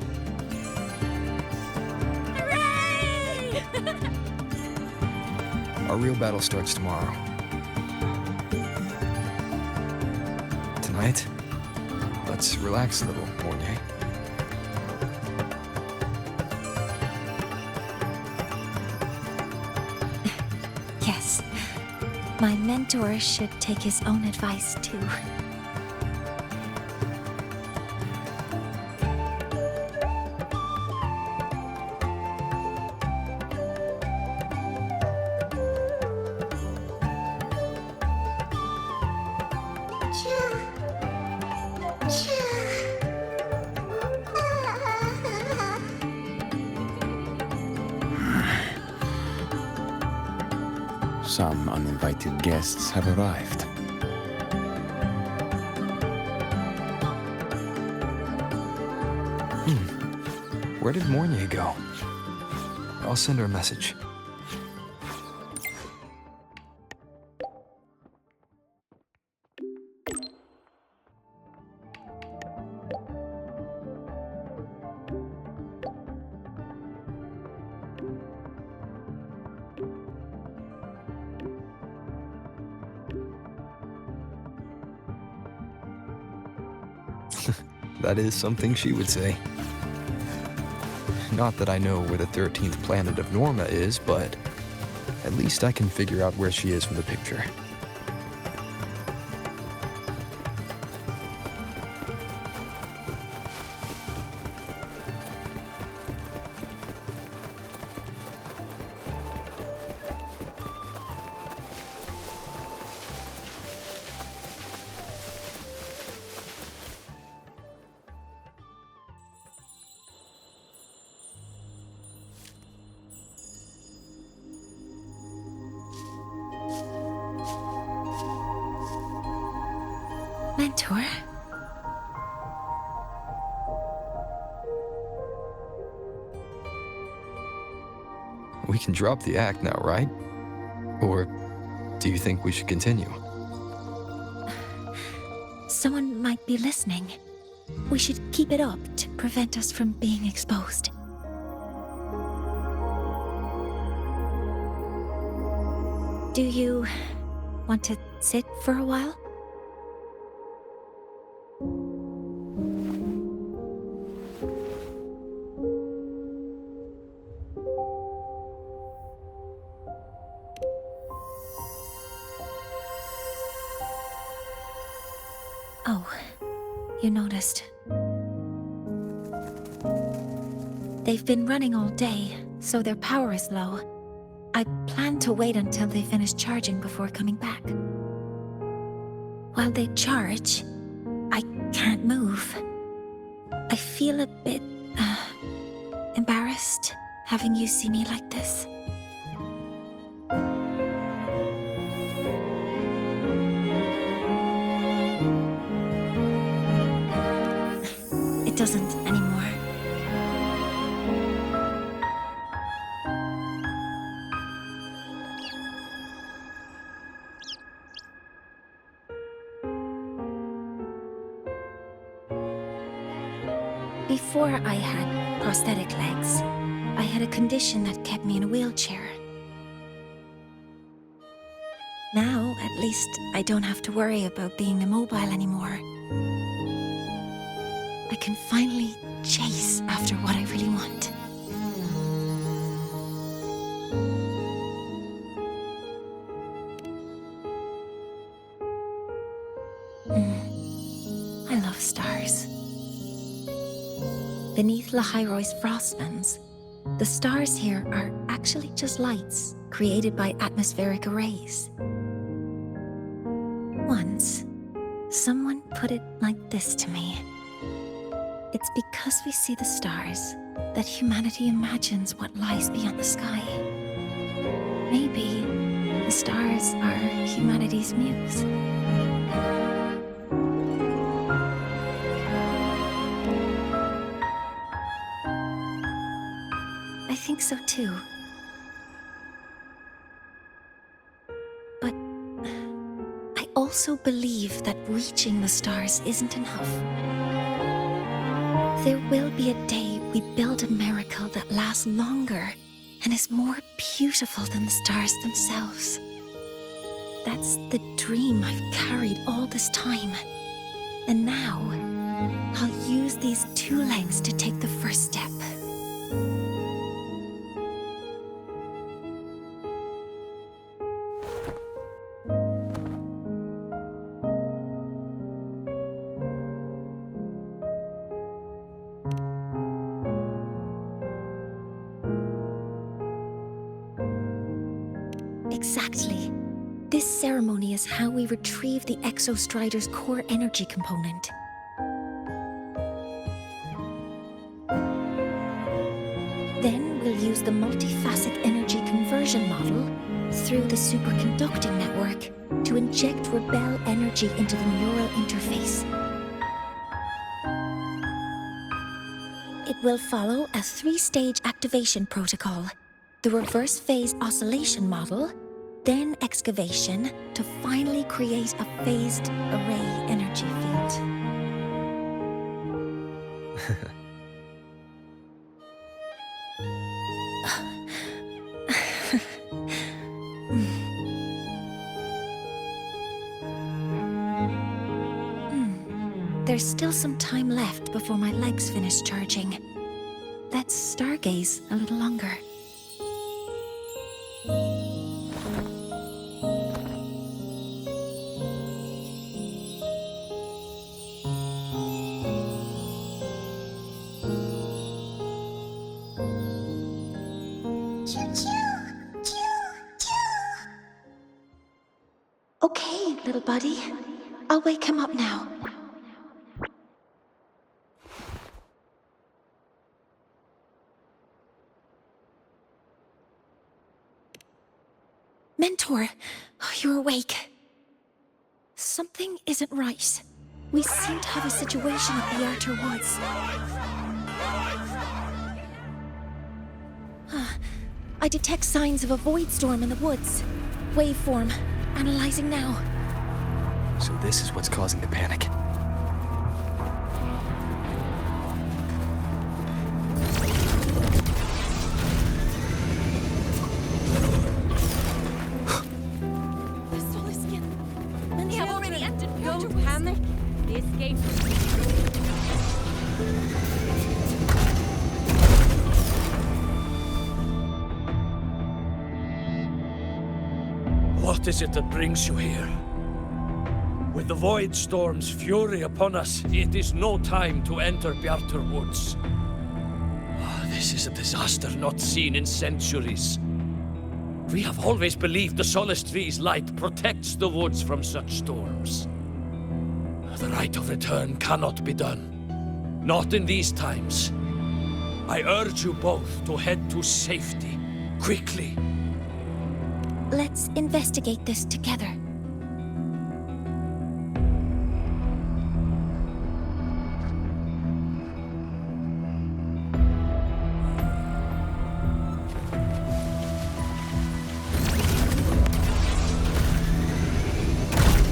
Hooray! Our real battle starts tomorrow. Tonight, let's relax a little, Mornye. Yes. My mentor should take his own advice, too. Some uninvited guests have arrived. Where did Mornye go? I'll send her a message. That is something she would say. Not that I know where the 13th planet of Norma is, but at least I can figure out where she is from the picture. Mentor? We can drop the act now, right? Or do you think we should continue? Someone might be listening. We should keep it up to prevent us from being exposed. Do you want to sit for a while? Oh, you noticed. They've been running all day, so their power is low. I plan to wait until they finish charging before coming back. While they charge, I can't move. I feel a bit, embarrassed having you see me like this. It doesn't anymore. Before I had prosthetic legs, I had a condition that kept me in a wheelchair. Now, at least, I don't have to worry about being immobile anymore. I can finally chase after what I really want. I love stars. Beneath Lahai-Roi's frostlands, the stars here are actually just lights created by atmospheric arrays. Once, someone put it like this to me. It's because we see the stars that humanity imagines what lies beyond the sky. Maybe the stars are humanity's muse. I think so too. But I also believe that reaching the stars isn't enough. There will be a day we build a miracle that lasts longer and is more beautiful than the stars themselves. That's the dream I've carried all this time. And now, I'll use these 2 legs to take the first step. Exactly. This ceremony is how we retrieve the Exostrider's core energy component. Then we'll use the multiphasic energy conversion model through the superconducting network to inject rebel energy into the neural interface. It will follow a 3-stage activation protocol. The reverse phase oscillation model, then excavation to finally create a phased array energy field. There's still some time left before my legs finish charging. Let's stargaze a little longer. Okay, little buddy. I'll wake him up now. Mentor, you're awake. Something isn't right. We seem to have a situation at the Reactor Woods. I detect signs of a void storm in the woods. Waveform. Analyzing now. So this is what's causing the panic. What is it that brings you here? With the Void Storm's fury upon us, it is no time to enter Reactor Woods. This is a disaster not seen in centuries. We have always believed the Solace Tree's light protects the woods from such storms. The rite of return cannot be done. Not in these times. I urge you both to head to safety, quickly. Let's investigate this together.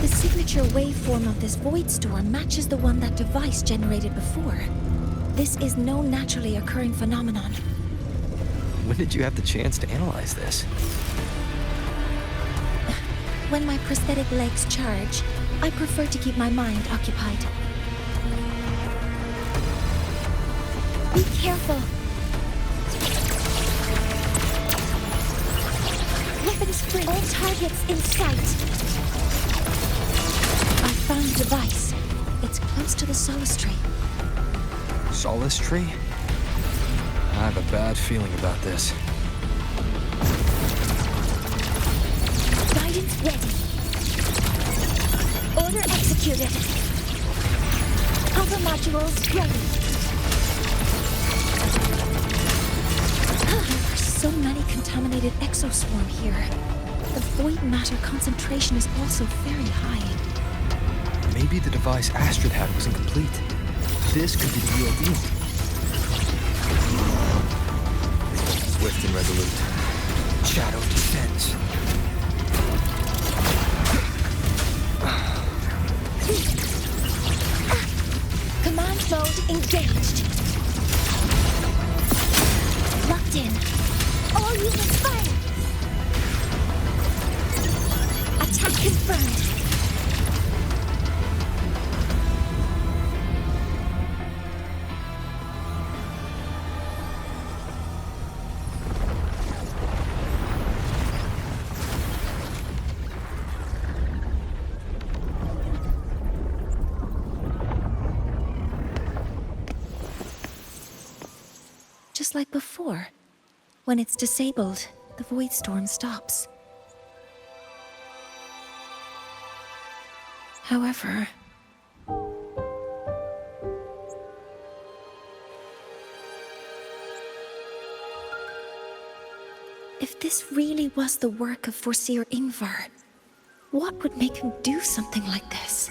The signature waveform of this void storm matches the one that device generated before. This is no naturally occurring phenomenon. When did you have the chance to analyze this? When my prosthetic legs charge, I prefer to keep my mind occupied. Be careful! Weapons free. All targets in sight. I found a device. It's close to the solace tree. Solace tree? I have a bad feeling about this. Guidance ready. Order executed. Other modules ready. There are so many contaminated exoswarm here. The void matter concentration is also very high. Maybe the device Astrid had was incomplete. This could be the real deal. Swift and resolute. Shadow descends. Command mode engaged. Locked in. All units fire. Attack confirmed. Just like before. When it's disabled, the void storm stops. However... if this really was the work of Foreseer Ingvar, what would make him do something like this?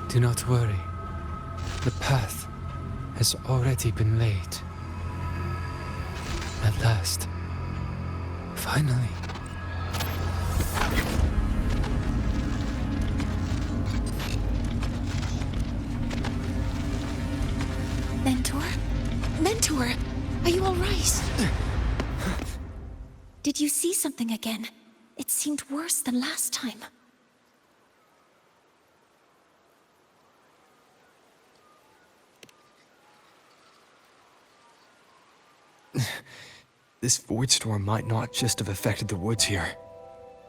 Do not worry. The path has already been laid. At last. Finally. Mentor? Mentor! Are you alright? Did you see something again? It seemed worse than last time. This void storm might not just have affected the woods here,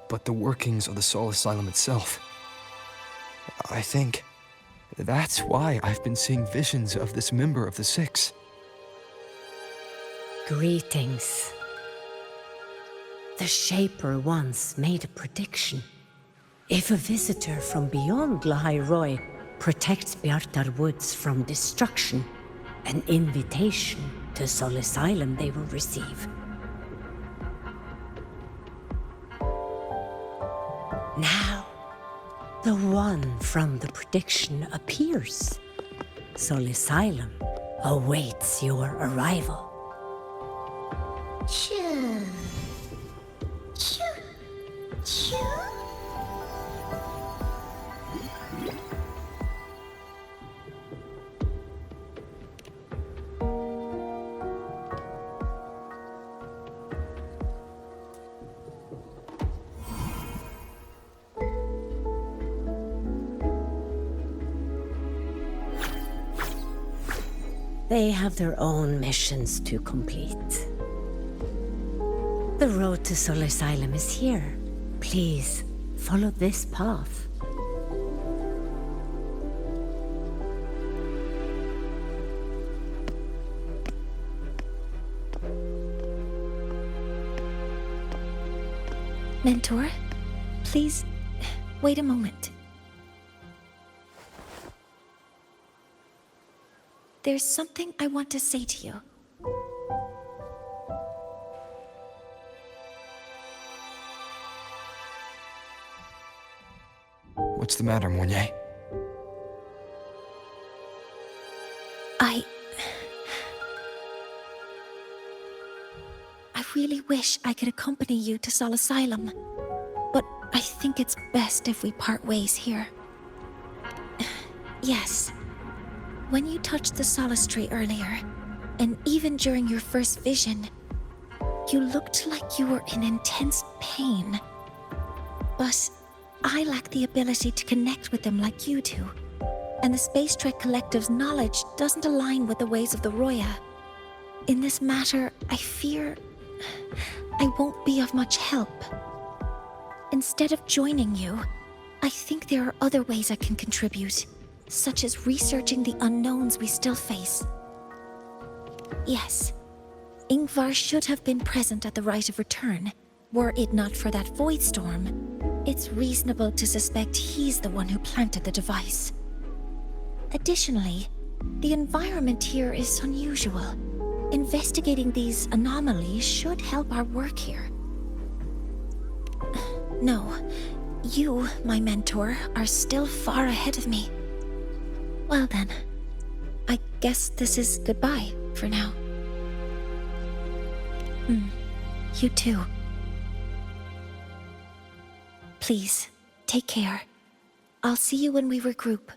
but the workings of the Soul Asylum itself. I think that's why I've been seeing visions of this member of the Six. Greetings. The Shaper once made a prediction. If a visitor from beyond Lahai-Roi protects Bjartar Woods from destruction, an invitation to Soul Asylum they will receive. Now, the one from the prediction appears. Soul Asylum awaits your arrival. Choo. Choo. Choo. They have their own missions to complete. The road to Soul Asylum is here. Please, follow this path. Mentor, Please, wait a moment. There's something I want to say to you. What's the matter, Mornye? I really wish I could accompany you to Sol Asylum, but I think it's best if we part ways here. Yes, when you touched the solace tree earlier, and even during your first vision, you looked like you were in intense pain. But I lack the ability to connect with them like you do, and the Space Trek Collective's knowledge doesn't align with the ways of the Roya. In this matter, I fear I won't be of much help. Instead of joining you, I think there are other ways I can contribute, such as researching the unknowns we still face. Yes, Ingvar should have been present at the Rite of Return. Were it not for that void storm, it's reasonable to suspect he's the one who planted the device. Additionally, the environment here is unusual. Investigating these anomalies should help our work here. No, you, my mentor, are still far ahead of me. Well then, I guess this is goodbye for now. You too. Please, take care. I'll see you when we regroup.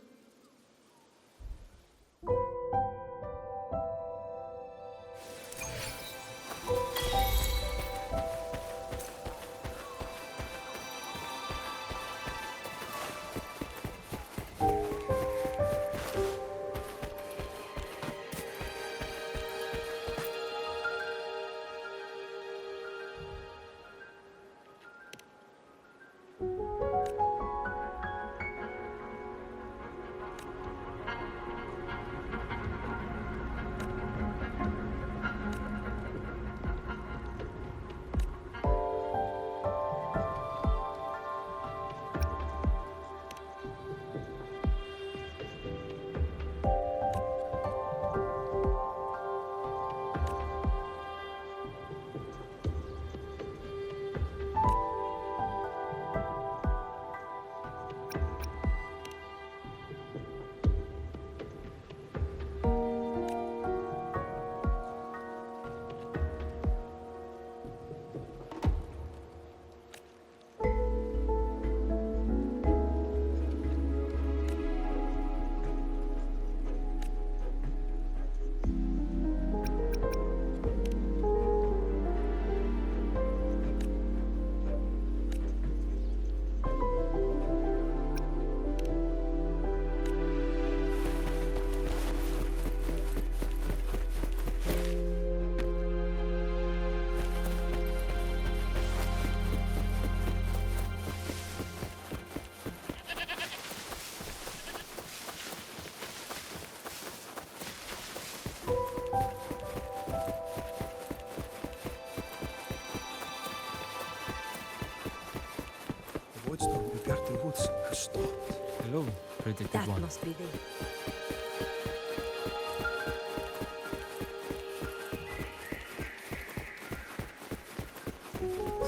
Has stopped. Hello, predicted That one. must be them.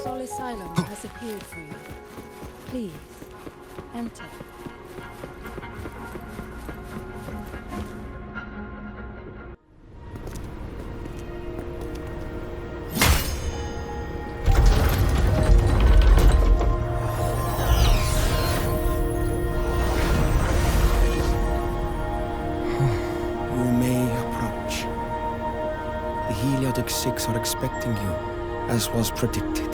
Sol Asylum has appeared for you. Please, enter. The 6 are expecting you, as was predicted.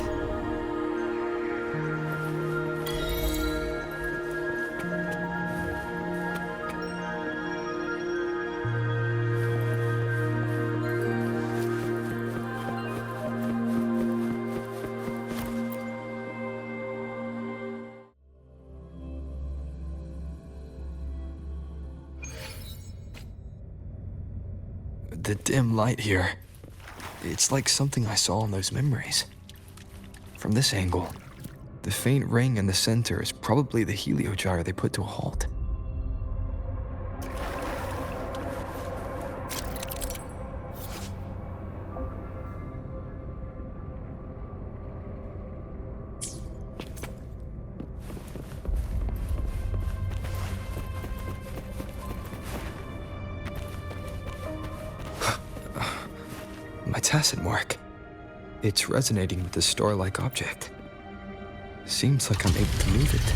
The dim light here. It's like something I saw in those memories. From this angle, The faint ring in the center is probably the heliogyre they put to a halt. My tacit mark. It's resonating with the star-like object. Seems like I'm able to move it.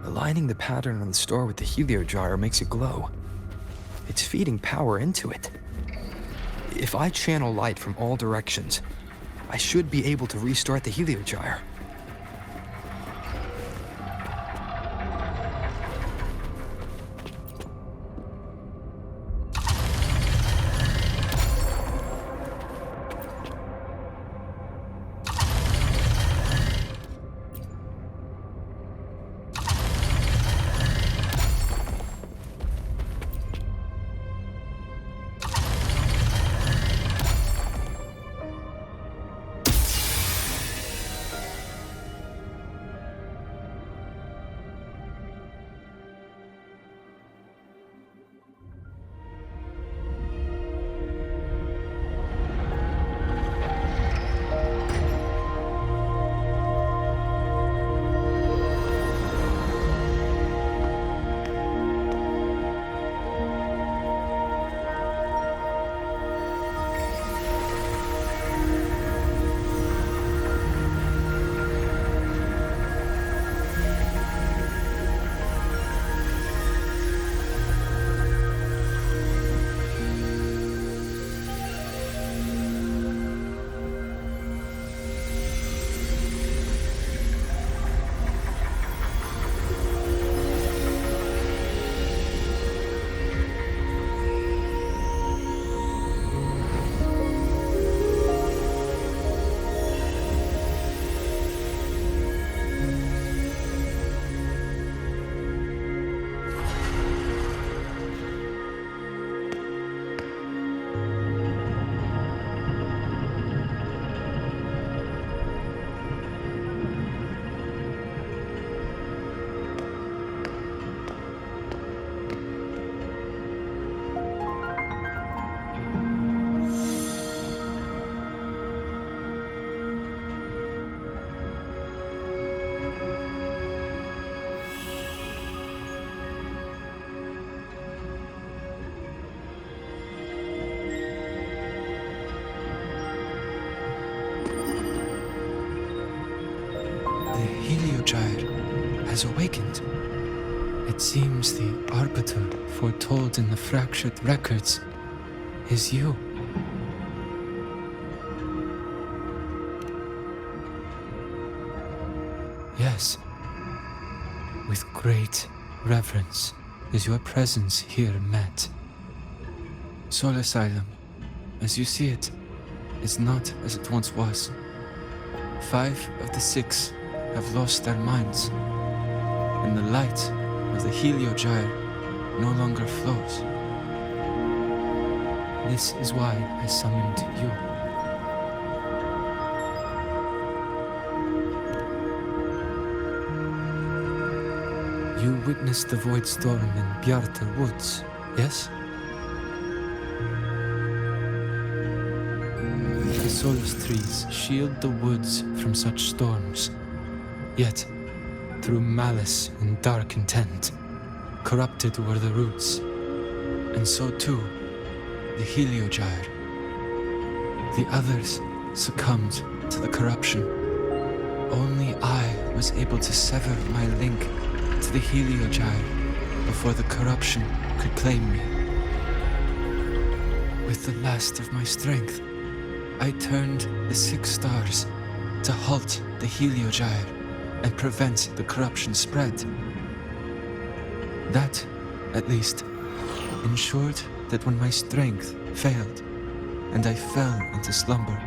Aligning the pattern on the star with the heliogyre makes it glow. It's feeding power into it. If I channel light from all directions, I should be able to restart the heliogyre. Heliogyre has awakened. It seems the arbiter foretold in the fractured records is you. Yes. With great reverence is your presence here met. Soul Asylum, as you see it, is not as it once was. 5 of the 6 have lost their minds, and the light of the heliogyre no longer flows. This is why I summoned you. You witnessed the void storm in Bjartar Woods, yes? The solace trees shield the woods from such storms. Yet, through malice and dark intent, corrupted were the roots, and so too the heliogyre. The others succumbed to the corruption. Only I was able to sever my link to the heliogyre before the corruption could claim me. With the last of my strength, I turned the 6 stars to halt the heliogyre and prevent the corruption spread. That, at least, ensured that when my strength failed and I fell into slumber,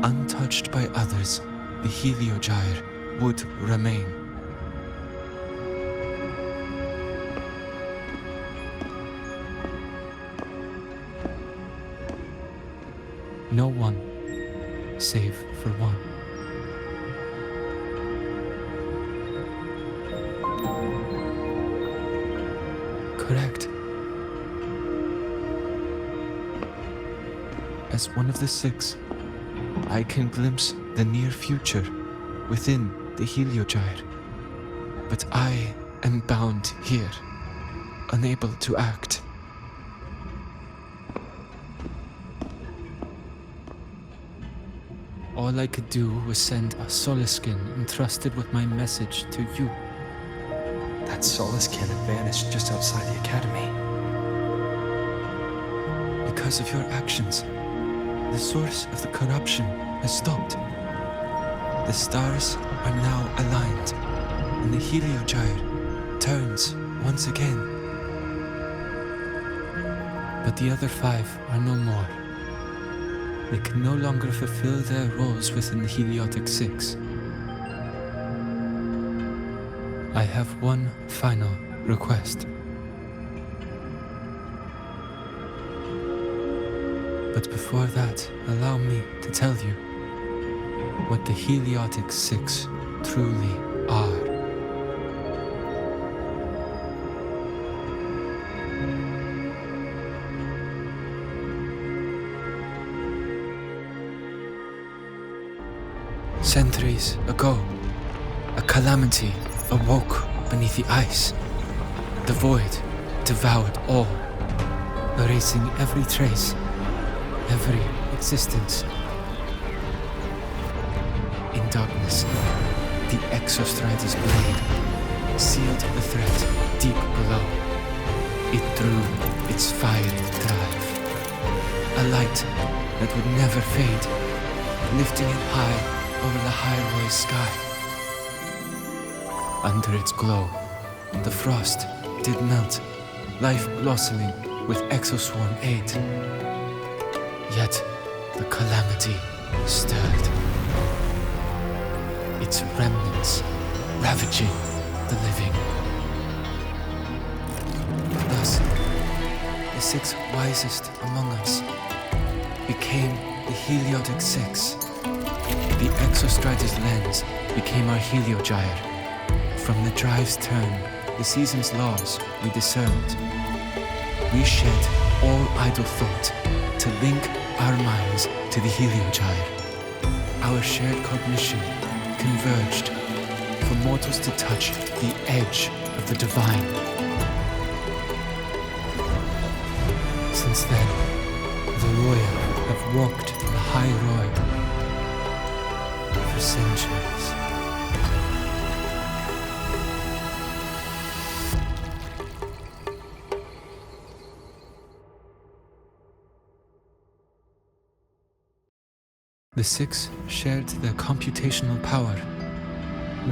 untouched by others, the Heliogyre would remain. No one, save for one. Correct. As one of the six, I can glimpse the near future within the Heliogyre. But I am bound here, unable to act. All I could do was send a Solaskin entrusted with my message to you. That Solaskin had vanished just outside the academy. Because of your actions, the source of the corruption has stopped. The stars are now aligned, and the Heliogyre turns once again. But the other five are no more. They can no longer fulfill their roles within the Heliotic Six. I have one final request. But before that, allow me to tell you what the Heliotic Six truly are. Centuries ago, a calamity awoke beneath the ice. The void devoured all, erasing every trace, every existence. In darkness, the Exostrider's blade sealed the threat deep below. It drew its fiery drive, a light that would never fade, lifting it high over the Lahai-Roi sky. Under its glow, the frost did melt, life blossoming with Exoswarm aid. Yet the calamity stirred, its remnants ravaging the living. Thus, the six wisest among us became the Heliotic Six. The Exostrider's lens became our Heliogyre. From the drive's turn, the season's laws we discerned. We shed all idle thought to link our minds to the Heliogyre. Our shared cognition converged for mortals to touch the edge of the divine. Since then, the Royal have walked Lahai-Roi for centuries. The six shared their computational power,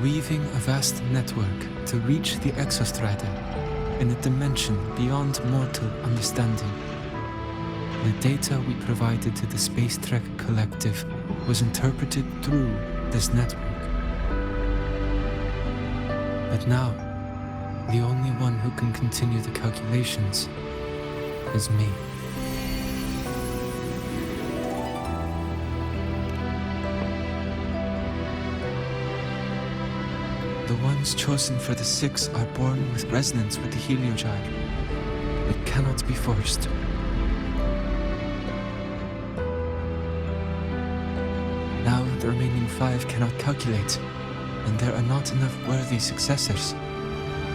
weaving a vast network to reach the Exostrider in a dimension beyond mortal understanding. The data we provided to the Space Trek Collective was interpreted through this network. But now, the only one who can continue the calculations is me. The ones chosen for the six are born with resonance with the Heliogyre. It cannot be forced. Now the remaining five cannot calculate, and there are not enough worthy successors.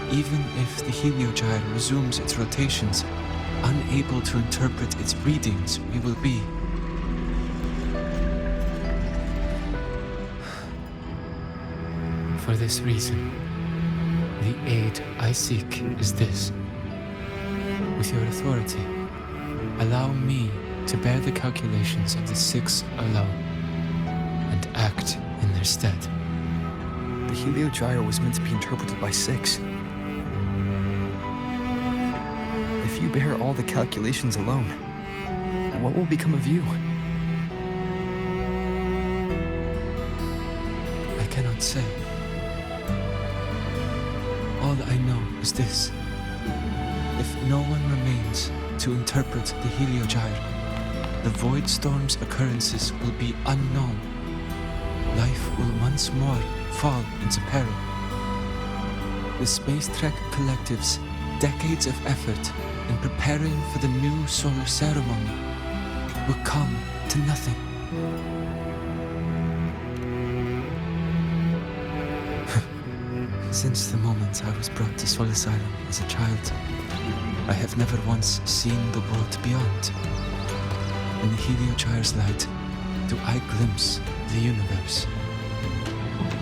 Even if the Heliogyre resumes its rotations, unable to interpret its readings, we will be. For this reason, the aid I seek is this. With your authority, allow me to bear the calculations of the six alone, and act in their stead. The Heliogyre was meant to be interpreted by six. If if you bear all the calculations alone? What will become of you? I cannot say. All I know is this. If no one remains to interpret the Heliogyre, the Void Storm's occurrences will be unknown. Life will once more fall into peril. The Space Trek Collective's decades of effort in preparing for the new solar ceremony will come to nothing. Since the moment I was brought to Sol Asylum as a child, I have never once seen the world beyond. In the Heliogyre's light, do I glimpse the universe.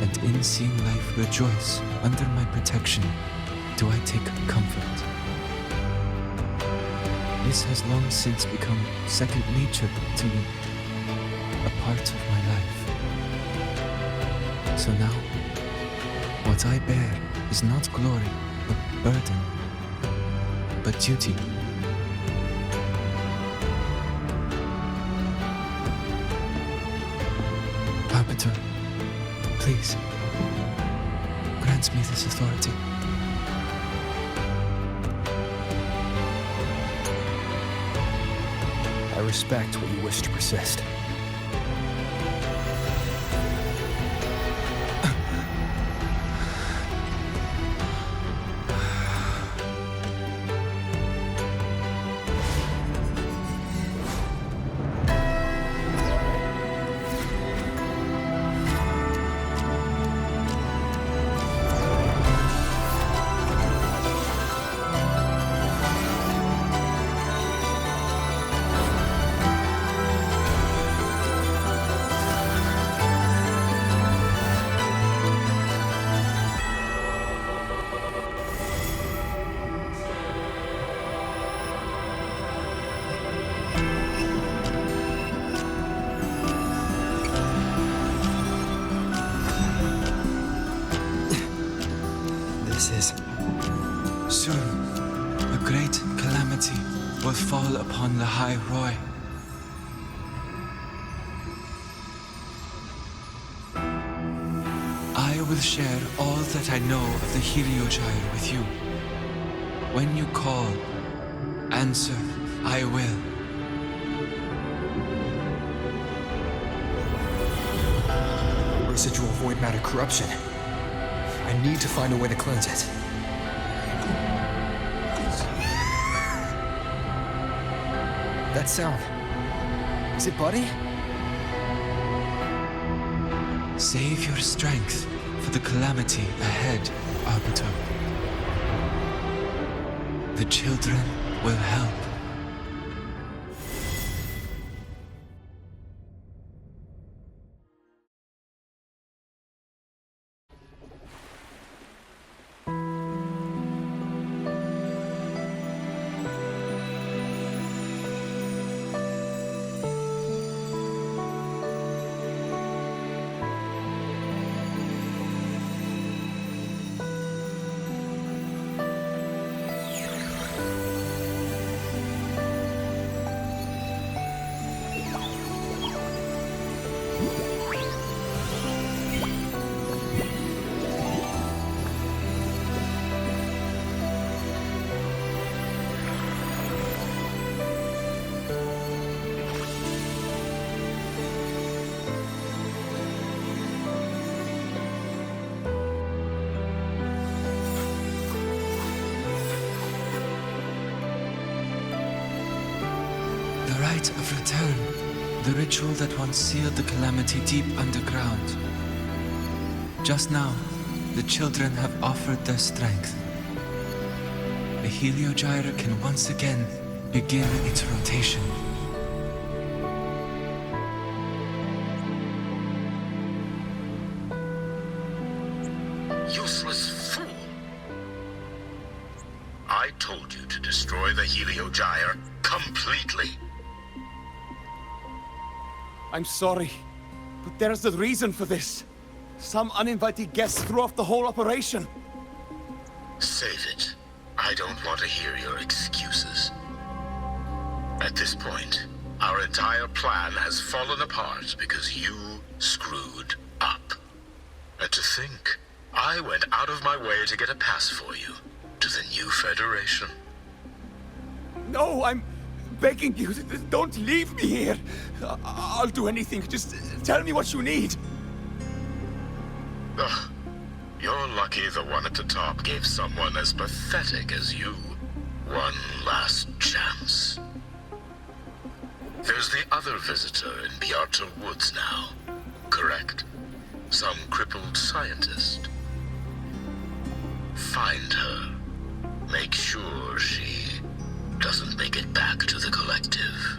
And in seeing life rejoice under my protection, do I take comfort. This has long since become second nature to me, a part of my life. So now, what I bear is not glory, but burden, but duty. Arbiter, please, grant me this authority. I respect what you wish to persist. Soon, a great calamity will fall upon Lahai-Roi. I will share all that I know of the Heliogyre with you. When you call, answer, I will. Residual void matter corruption. I need to find a way to cleanse it. That sound. Is it Buddy? Save your strength for the calamity ahead, Arbiter. The children will help. Rite of return, the ritual that once sealed the calamity deep underground. Just now, the children have offered their strength. The Heliogyre can once again begin its rotation. Useless fool! I told you to destroy the Heliogyre completely. I'm sorry, but there's a reason for this. Some uninvited guests threw off the whole operation. Save it. I don't want to hear your excuses. At this point, our entire plan has fallen apart because you screwed up. And to think, I went out of my way to get a pass for you to the new Federation. No, I'm begging you, don't leave me here. I'll do anything, just tell me what you need. Ugh. You're lucky the one at the top gave someone as pathetic as you one last chance. There's the other visitor in Reactor Woods now, correct? Some crippled scientist. Find her. Make sure she doesn't make it back to the collective.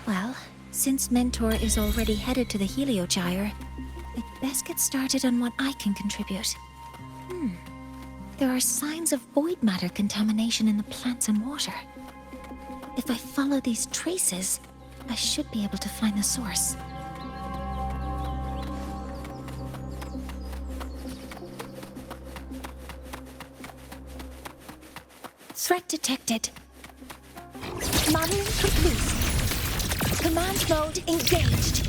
Well, since Mentor is already headed to the Heliogyre, I'd best get started on what I can contribute. There are signs of void matter contamination in the plants and water. If I follow these traces, I should be able to find the source. Threat detected. Modeling complete. Command mode engaged.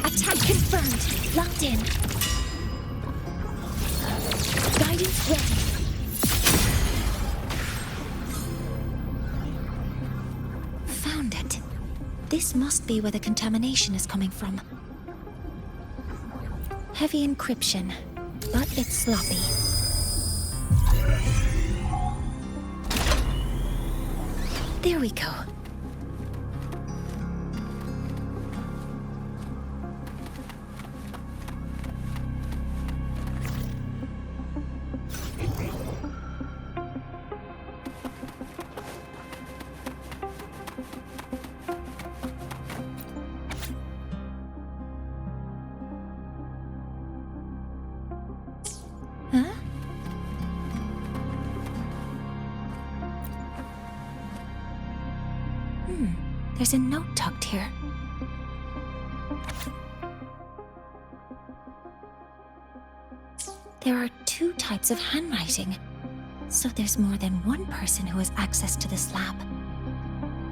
Attack confirmed. Locked in. Guidance ready. Found it. This must be where the contamination is coming from. Heavy encryption, but it's sloppy. There we go. Huh? There's a note tucked here. There are 2 types of handwriting, so there's more than one person who has access to this lab.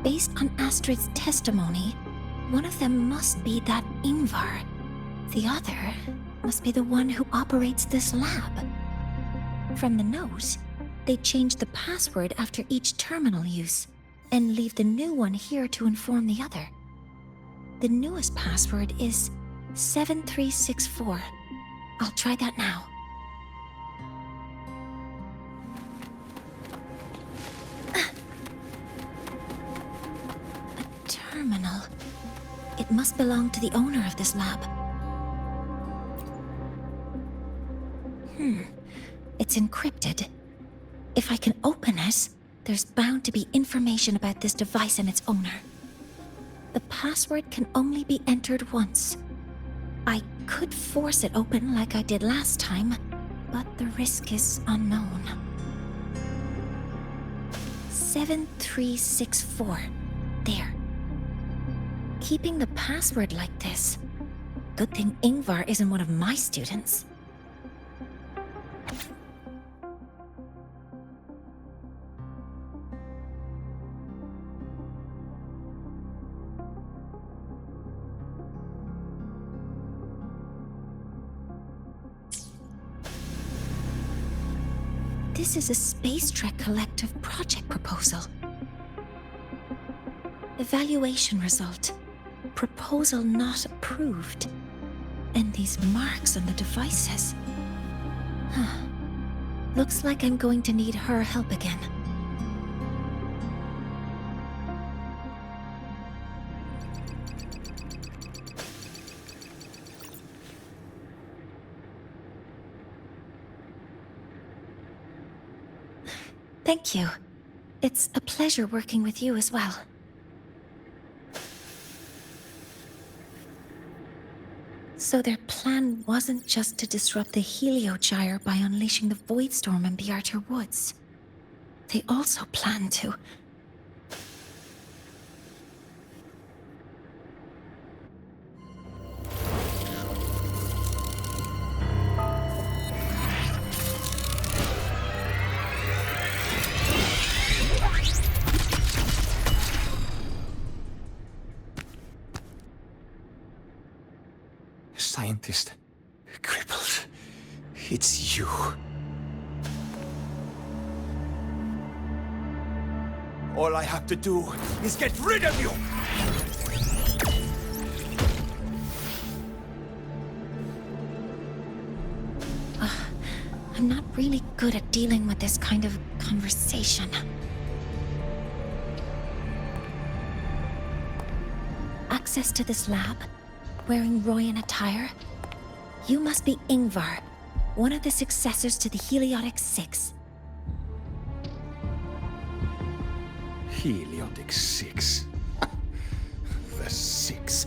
Based on Astrid's testimony, one of them must be that Ingvar. The other must be the one who operates this lab. From the note, they changed the password after each terminal use, and leave the new one here to inform the other. The newest password is 7364. I'll try that now. A terminal. It must belong to the owner of this lab. It's encrypted. If I can open it, there's bound to be information about this device and its owner. The password can only be entered once. I could force it open like I did last time, but the risk is unknown. 7364. There. Keeping the password like this. Good thing Ingvar isn't one of my students. This is a Space Trek Collective project proposal. Evaluation result. Proposal not approved. And these marks on the devices. Looks like I'm going to need her help again. Thank you. It's a pleasure working with you as well. So their plan wasn't just to disrupt the Heliogyre by unleashing the Voidstorm in Reactor Woods. They also planned to... scientist. Crippled. It's you. All I have to do is get rid of you! I'm not really good at dealing with this kind of conversation. Access to this lab? Wearing Royan attire? You must be Ingvar, one of the successors to the Heliotic Six. Heliotic Six. The Six.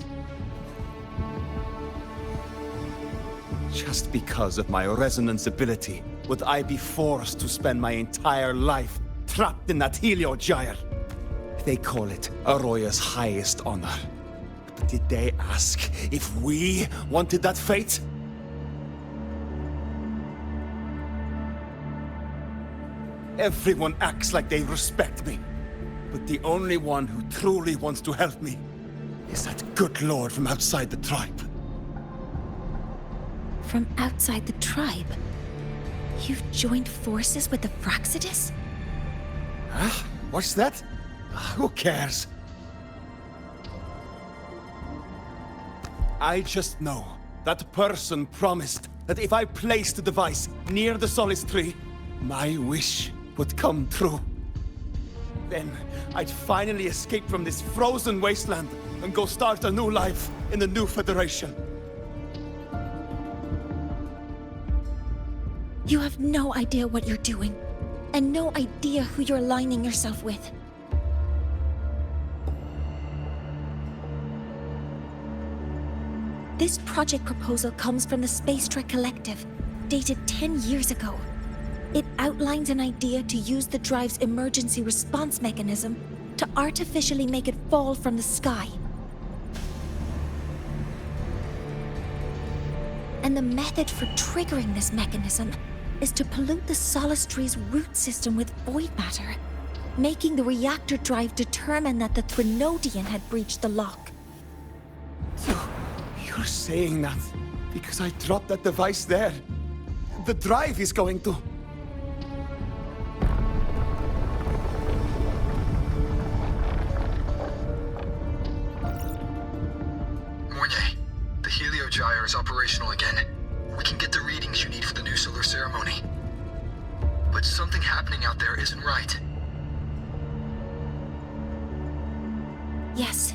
Just because of my resonance ability, would I be forced to spend my entire life trapped in that Heliogyre? They call it Aroya's highest honor. But did they ask if we wanted that fate? Everyone acts like they respect me. But the only one who truly wants to help me is that good lord from outside the tribe. From outside the tribe? You've joined forces with the Fraxidus? Huh? What's that? Who cares? I just know that person promised that if I placed the device near the Solace Tree, my wish would come true. Then I'd finally escape from this frozen wasteland and go start a new life in the new Federation. You have no idea what you're doing, and no idea who you're aligning yourself with. This project proposal comes from the Space Trek Collective, dated 10 years ago. It outlines an idea to use the drive's emergency response mechanism to artificially make it fall from the sky. And the method for triggering this mechanism is to pollute the Solace Tree's root system with void matter, making the reactor drive determine that the Threnodian had breached the lock. So, you're saying that because I dropped that device there, the drive is going to... Mornye, the Heliogyre is operational again. We can get the readings you need for the new solar ceremony. But something happening out there isn't right. Yes.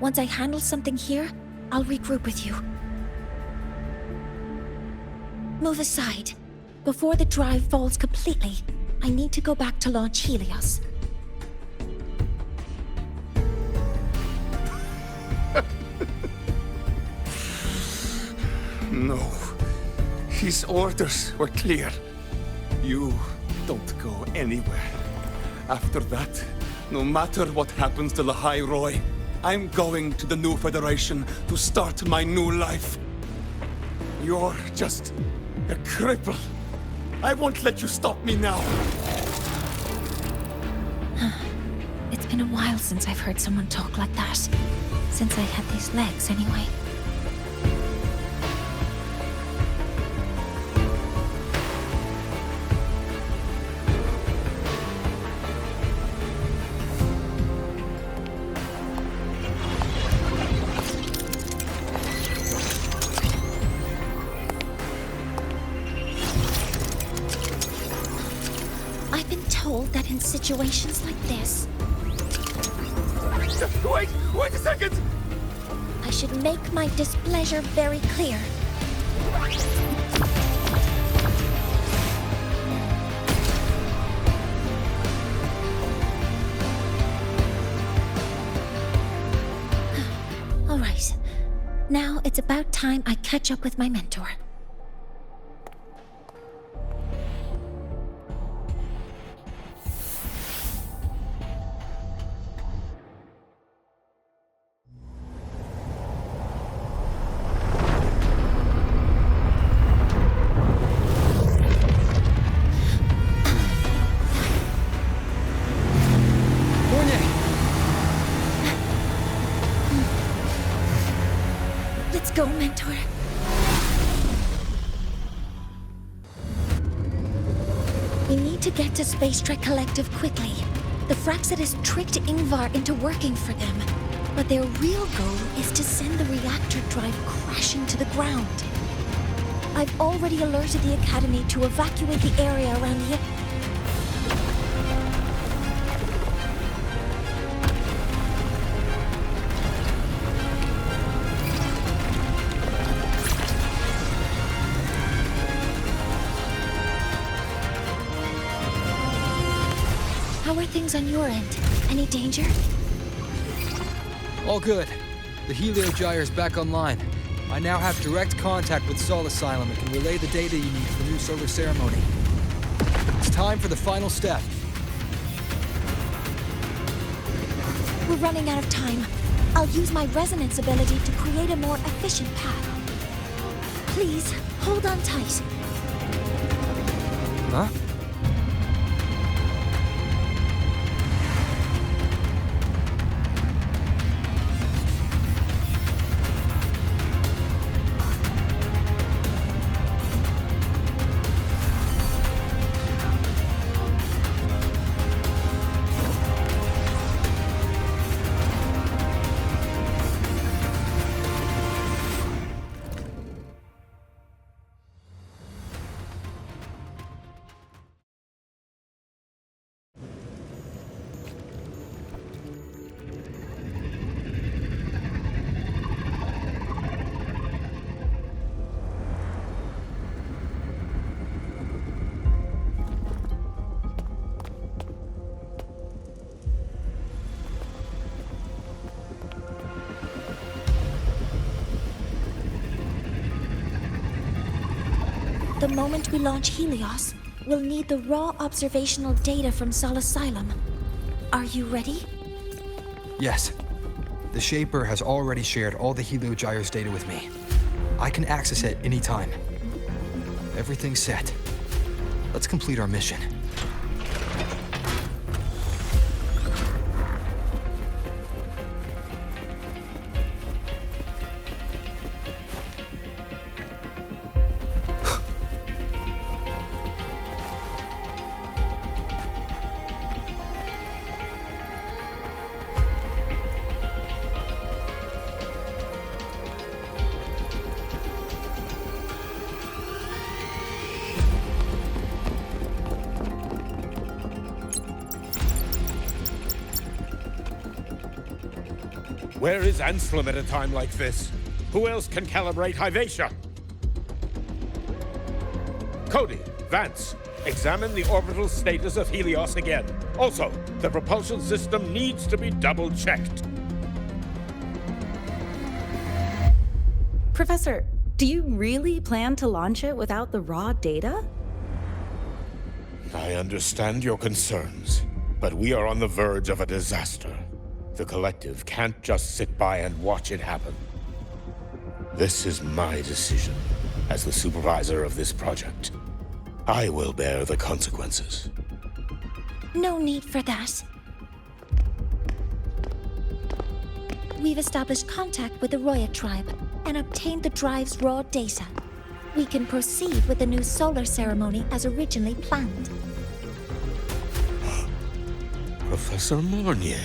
Once I handle something here, I'll regroup with you. Move aside. Before the drive falls completely, I need to go back to launch Helios. No. His orders were clear. You don't go anywhere. After that, no matter what happens to Lahai-Roi, I'm going to the new Federation to start my new life. You're just a cripple. I won't let you stop me now. It's been a while since I've heard someone talk like that. Since I had these legs, anyway. That in situations like this... Wait a second! I should make my displeasure very clear. All right. Now it's about time I catch up with my mentor. Go, mentor. to get to Space Trek Collective quickly. The Fraxidus tricked Ingvar into working for them, but their real goal is to send the reactor drive crashing to the ground. I've already alerted the Academy to evacuate the area around the... How are things on your end? Any danger? All good. The Heliogyre's back online. I now have direct contact with Sol Asylum and can relay the data you need for the new solar ceremony. It's time for the final step. We're running out of time. I'll use my resonance ability to create a more efficient path. Please, hold on tight. Huh? The moment we launch Helios, we'll need the raw observational data from Sol Asylum. Are you ready? Yes. The Shaper has already shared all the Heliogyre's data with me. I can access it anytime. Everything's set. Let's complete our mission. Where is Anselm at a time like this? Who else can calibrate Hyvatia? Cody, Vance, examine the orbital status of Helios again. Also, the propulsion system needs to be double-checked. Professor, do you really plan to launch it without the raw data? I understand your concerns, but we are on the verge of a disaster. The Collective can't just sit by and watch it happen. This is my decision as the supervisor of this project. I will bear the consequences. No need for that. We've established contact with the Roya tribe and obtained the drive's raw data. We can proceed with the new solar ceremony as originally planned. Professor Mornye,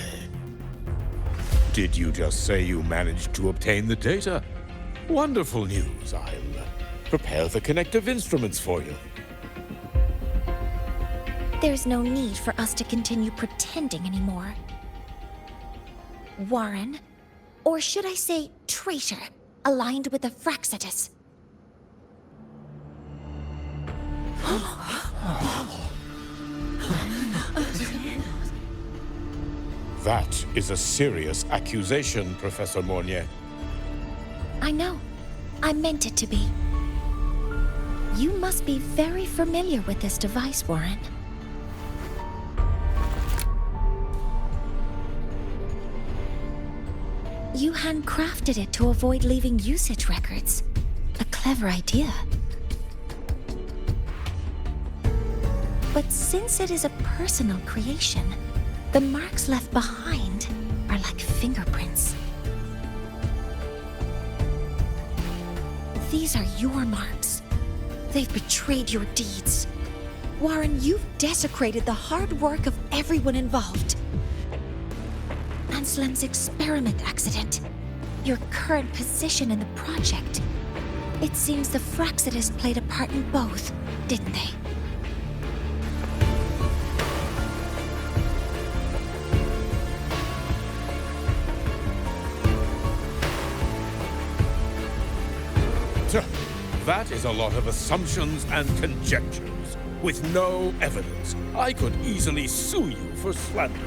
did you just say you managed to obtain the data? Wonderful news. I'll prepare the connective instruments for you. There's no need for us to continue pretending anymore. Warren, or should I say traitor, aligned with the Fraxidus. That is a serious accusation, Professor Mornye. I know. I meant it to be. You must be very familiar with this device, Warren. You handcrafted it to avoid leaving usage records. A clever idea. But since it is a personal creation, the marks left behind are like fingerprints. These are your marks. They've betrayed your deeds. Warren, you've desecrated the hard work of everyone involved. Anselm's experiment accident. Your current position in the project. It seems the Fraxidus played a part in both, didn't they? That is a lot of assumptions and conjectures, with no evidence. I could easily sue you for slander.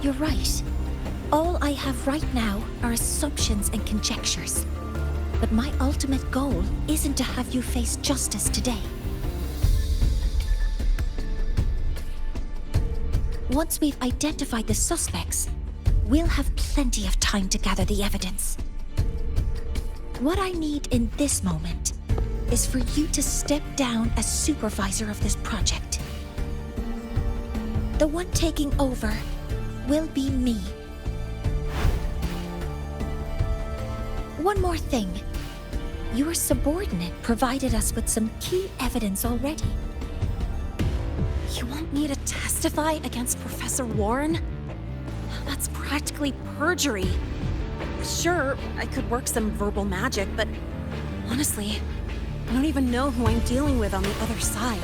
You're right. All I have right now are assumptions and conjectures. But my ultimate goal isn't to have you face justice today. Once we've identified the suspects, we'll have plenty of time to gather the evidence. What I need in this moment is for you to step down as supervisor of this project. The one taking over will be me. One more thing. Your subordinate provided us with some key evidence already. You want me to testify against Professor Warren? That's practically perjury. Sure, I could work some verbal magic, but honestly, I don't even know who I'm dealing with on the other side.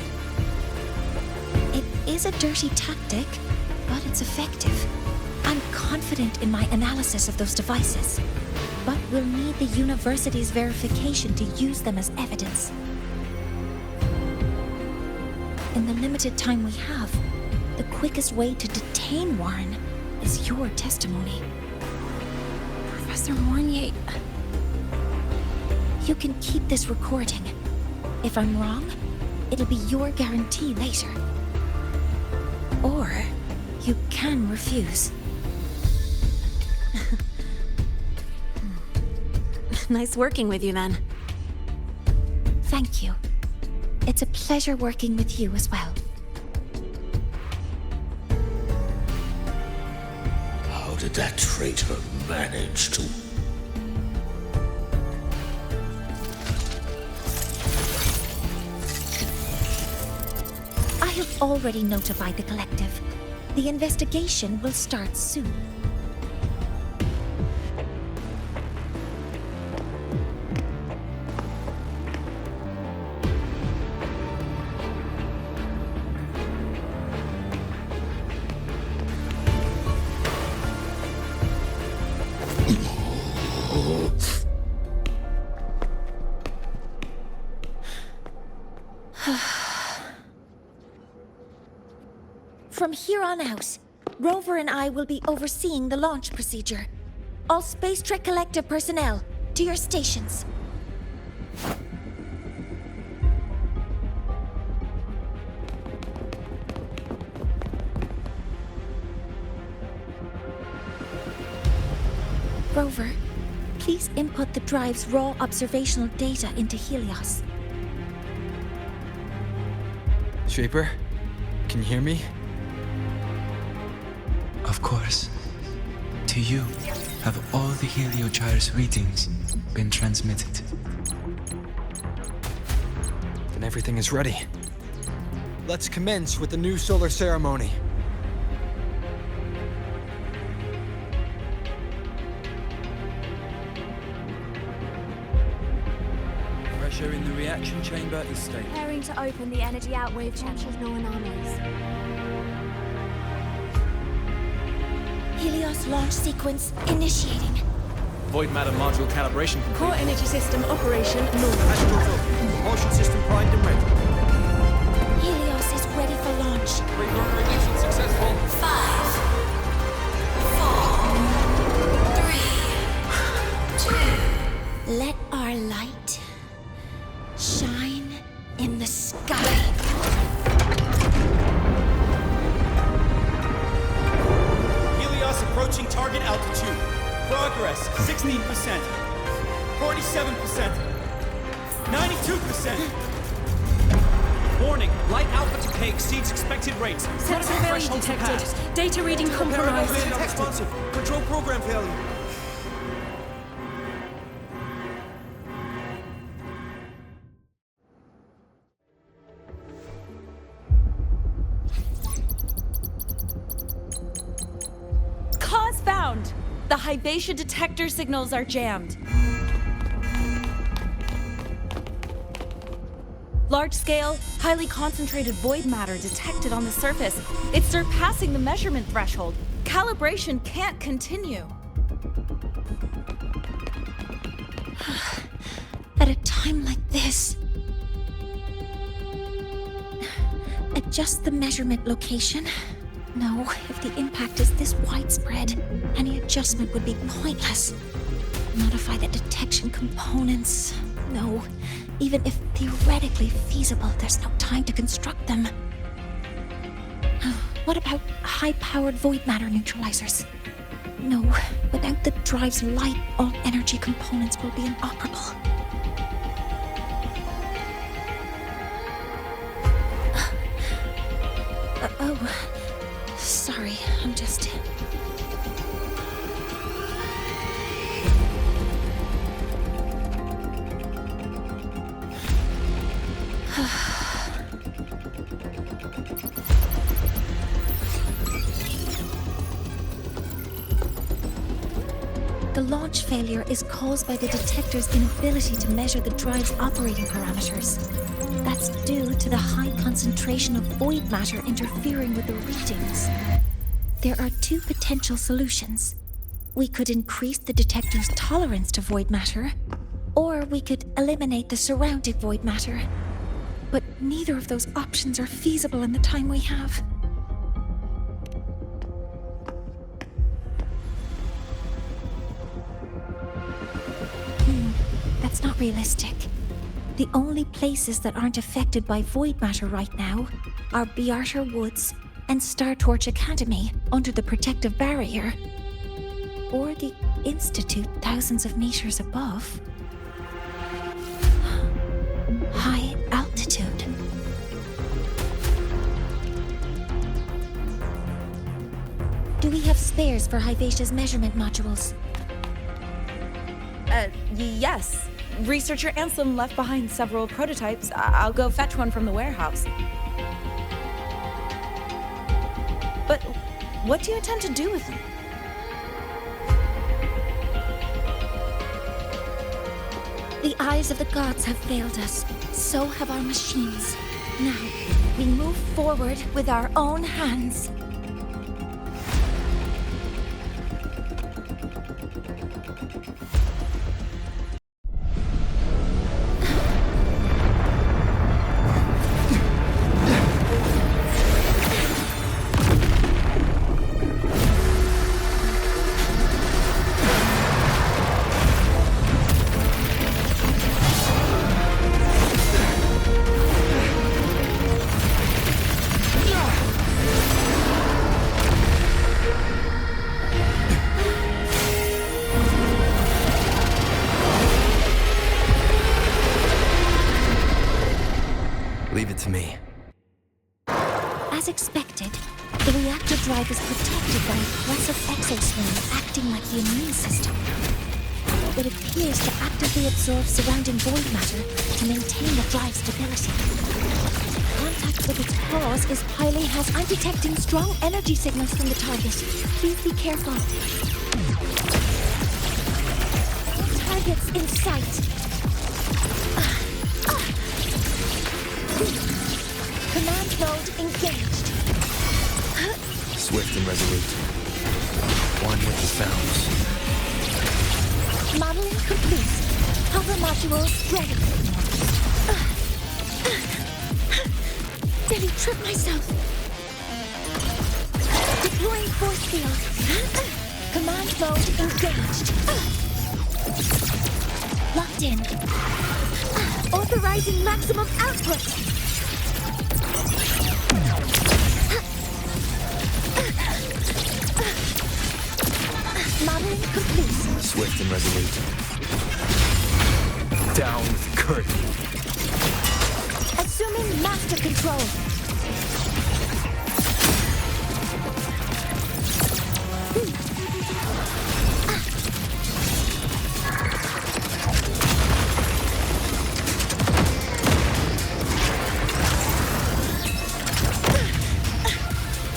It is a dirty tactic, but it's effective. I'm confident in my analysis of those devices, but we'll need the university's verification to use them as evidence. In the limited time we have, the quickest way to detain Warren is your testimony. Professor Mornye... You can keep this recording. If I'm wrong, it'll be your guarantee later. Or you can refuse. Nice working with you, then. Thank you. It's a pleasure working with you as well. How did that traitor manage to... I have already notified the collective. The investigation will start soon. From here on out, Rover and I will be overseeing the launch procedure. All Space Trek Collective personnel, to your stations. Rover, please input the drive's raw observational data into Helios. Shaper, can you hear me? Of course. To you, have all the Heliogyre's readings been transmitted? Then everything is ready. Let's commence with the new solar ceremony. Pressure in the reaction chamber is stable. Preparing to open the energy outwave channel. No anomalies. Helios launch sequence initiating. Void matter module calibration complete. Core energy system operation normal. Astral filter. Propulsion system primed and ready. Helios is ready for launch. Reburner ignition successful. 5, 4, 3, 2. Let our light shine in the sky. Approaching target altitude. Progress 16%. 47%. 92%. Warning, light alpha decay exceeds expected rates. Sensor failure detected. Data reading compromised. Unresponsive. Control program failure. Cause found! The Hyvatia detector signals are jammed. Large-scale, highly concentrated void matter detected on the surface. It's surpassing the measurement threshold. Calibration can't continue. At a time like this... Adjust the measurement location. No, if the impact is this widespread, any adjustment would be pointless. Modify the detection components. No, even if theoretically feasible, there's no time to construct them. What about high-powered void matter neutralizers? No, without the drive's light, all energy components will be inoperable. Oh, sorry, I'm just... The launch failure is caused by the detector's inability to measure the drive's operating parameters. That's due to the high concentration of void matter interfering with the readings. There are two potential solutions. We could increase the detector's tolerance to void matter, or we could eliminate the surrounding void matter. But neither of those options are feasible in the time we have. That's not realistic. The only places that aren't affected by void matter right now are Bearter Woods and Startorch Academy under the protective barrier. Or the Institute thousands of meters above. High altitude. Do we have spares for Hyvatia's measurement modules? Yes. Researcher Anselm left behind several prototypes. I'll go fetch one from the warehouse. But what do you intend to do with them? The eyes of the gods have failed us. So have our machines. Now, we move forward with our own hands. Leave it to me. As expected, the reactor drive is protected by a aggressive exoskeleton acting like the immune system. It appears to actively absorb surrounding void matter to maintain the drive's stability. Contact with its cause is highly hazardous. I'm detecting strong energy signals from the target. Please be careful. Targets in sight. Command mode engaged. Swift and resolute. One with the sounds. Modeling complete. Hover modules ready. Nearly tripped myself. Deploying force field. Command mode engaged. Locked in. Authorizing maximum output. Modeling complete. Swift and resolute. Down with the curtain. As Assuming master control.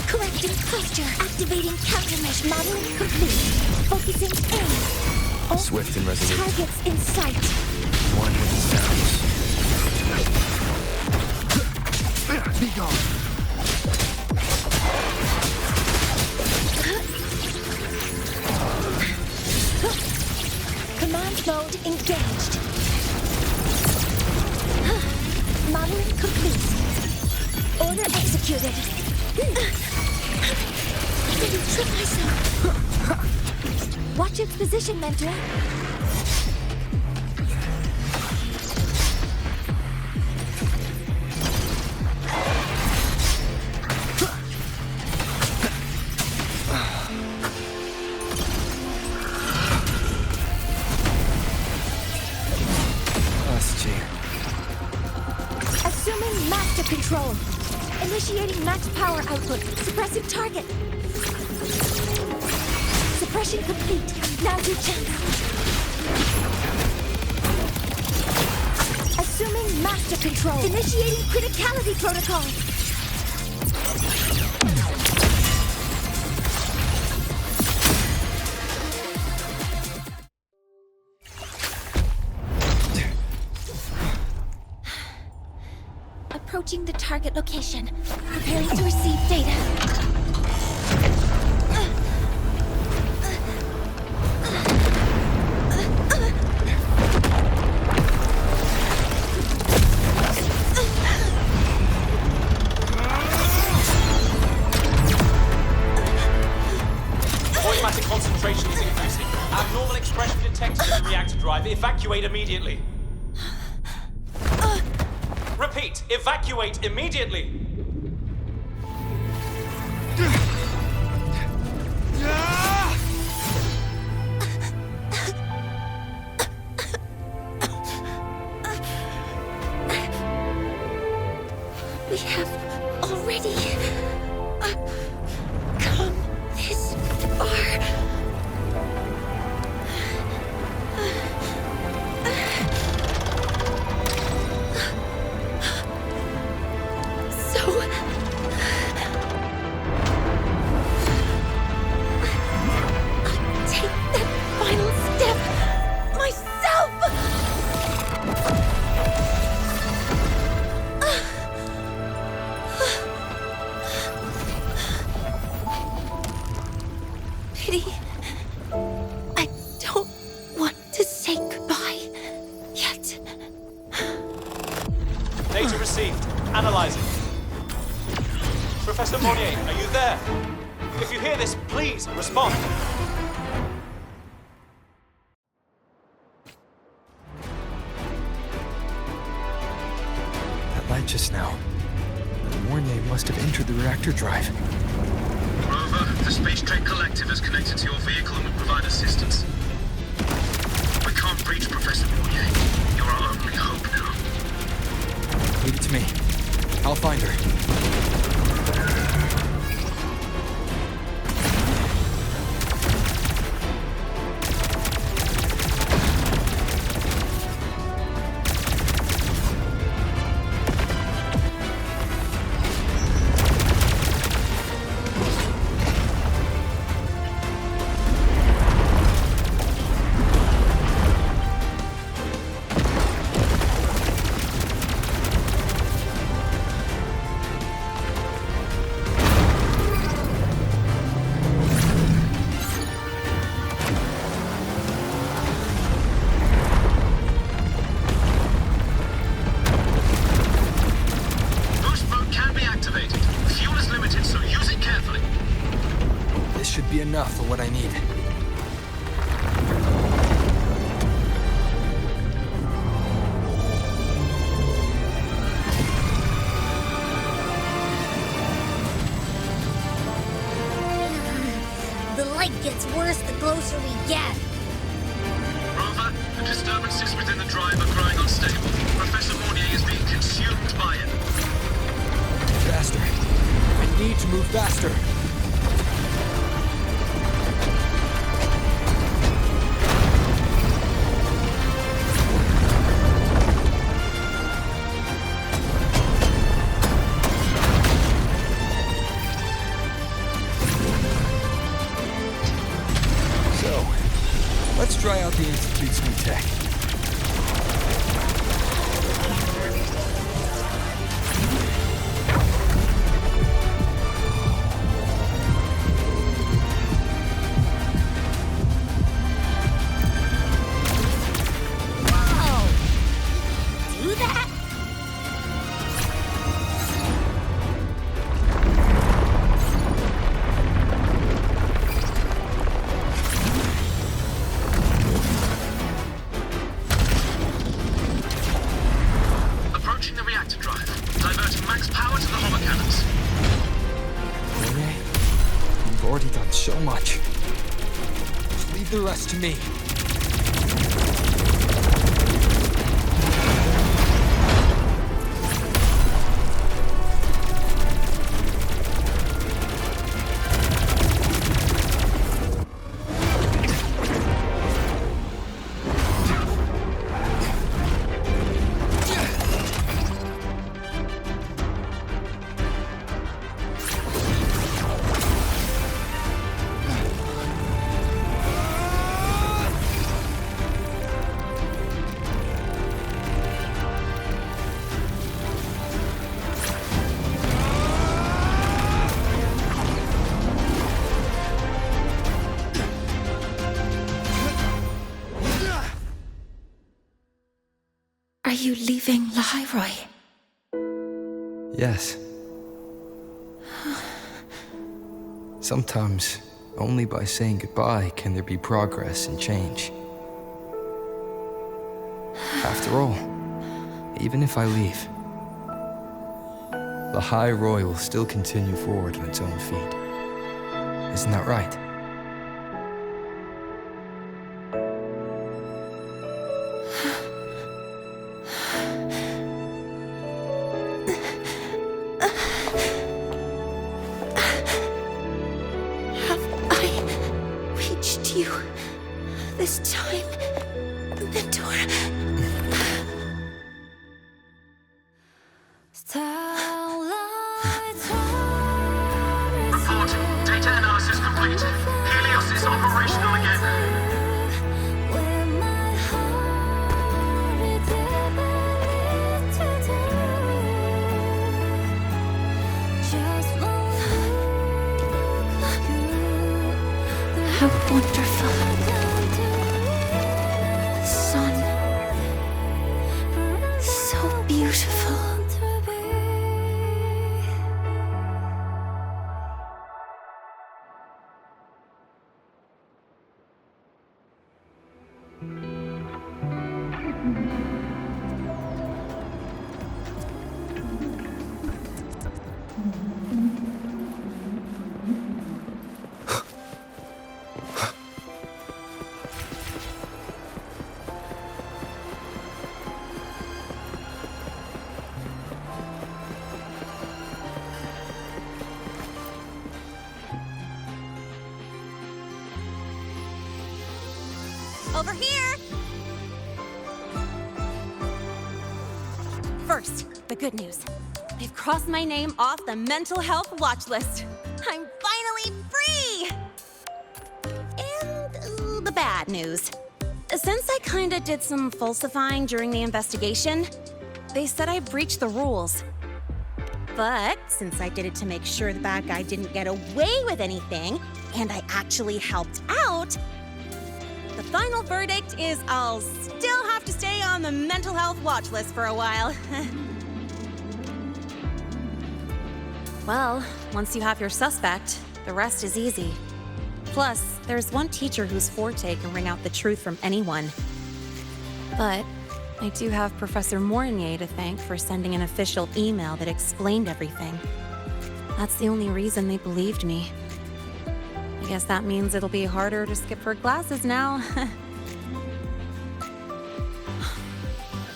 Correcting posture. Activating countermeasure. Modeling complete. Focusing in. Oh, Swift and resolute. targets in sight. One hit Be gone. Command mode engaged. Modeling complete. Order executed. Did you trip myself? Watch its position, Mentor. Assuming master control. Initiating max power output. Suppressing target. Suppression complete. Now's your chance. Assuming master control. Initiating criticality protocol. Approaching the target location. Preparing to receive data. Automatic concentration is increasing. Abnormal expression detected in the reactor drive. Evacuate immediately. Repeat, evacuate immediately. We have already come this far. Data received. Analyzing. Professor Mornye, are you there? If you hear this, please respond. That light just now. Mornye must have entered the reactor drive. Rover, the Space Trek Collective is connected to your vehicle and will provide assistance. We can't reach Professor Mornye. You're our only hope now. Leave it to me. I'll find her. Enough for what I need. The light gets worse the closer we get. Rover, the disturbances within the drive are growing unstable. Professor Mornye is being consumed by it. Move faster. Let's try out the Institute's new tech. Whoa! Do that? Approaching the reactor drive. Diverting max power to the hover cannons. Mornye, you've already done so much. Just leave the rest to me. Are you leaving Lahai-Roi? Yes. Sometimes, only by saying goodbye can there be progress and change. After all, even if I leave, Lahai-Roi will still continue forward on its own feet. Isn't that right? You this time, Mentor. Reporting. Data analysis complete. Helios is operational again. How wonderful. The sun. So beautiful. Over here! First, the good news. They've crossed my name off the mental health watch list. I'm finally free! And the bad news. Since I kinda did some falsifying during the investigation, they said I breached the rules. But since I did it to make sure the bad guy didn't get away with anything, and I actually helped out, the final verdict is I'll still have to stay on the mental health watch list for a while. Well, once you have your suspect, the rest is easy. Plus, there's one teacher whose forte can wring out the truth from anyone. But I do have Professor Mornye to thank for sending an official email that explained everything. That's the only reason they believed me. I guess that means it'll be harder to skip her classes now.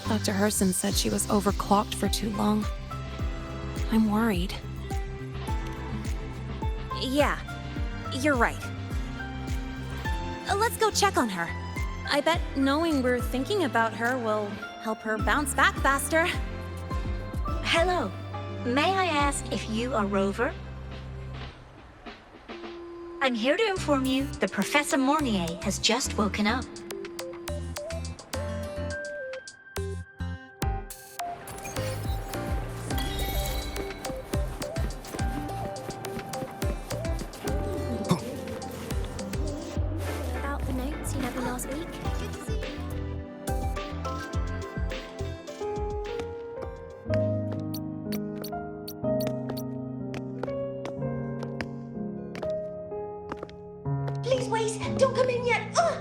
Dr. Herson said she was overclocked for too long. I'm worried. Yeah, you're right. Let's go check on her. I bet knowing we're thinking about her will help her bounce back faster. Hello. May I ask if you are Rover? I'm here to inform you that Professor Mornye has just woken up. About the notes you left me last week. Please wait! Don't come in yet! Ugh!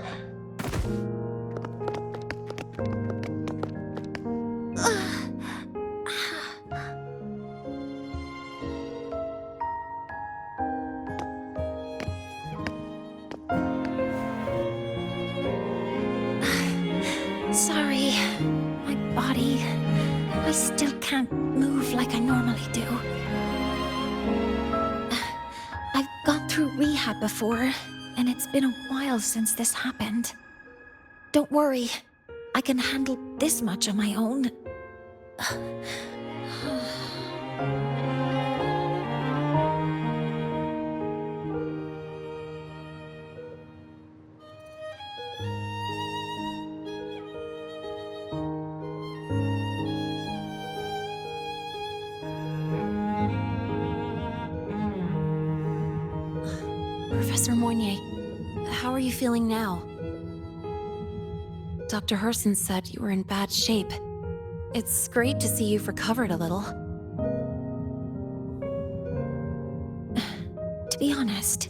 Sorry. My body. I still can't move like I normally do. I've gone through rehab before, and it's been a while since this happened. Don't worry. I can handle this much on my own. Professor Mornye, how are you feeling now? Dr. Herson said you were in bad shape. It's great to see you've recovered a little. To be honest,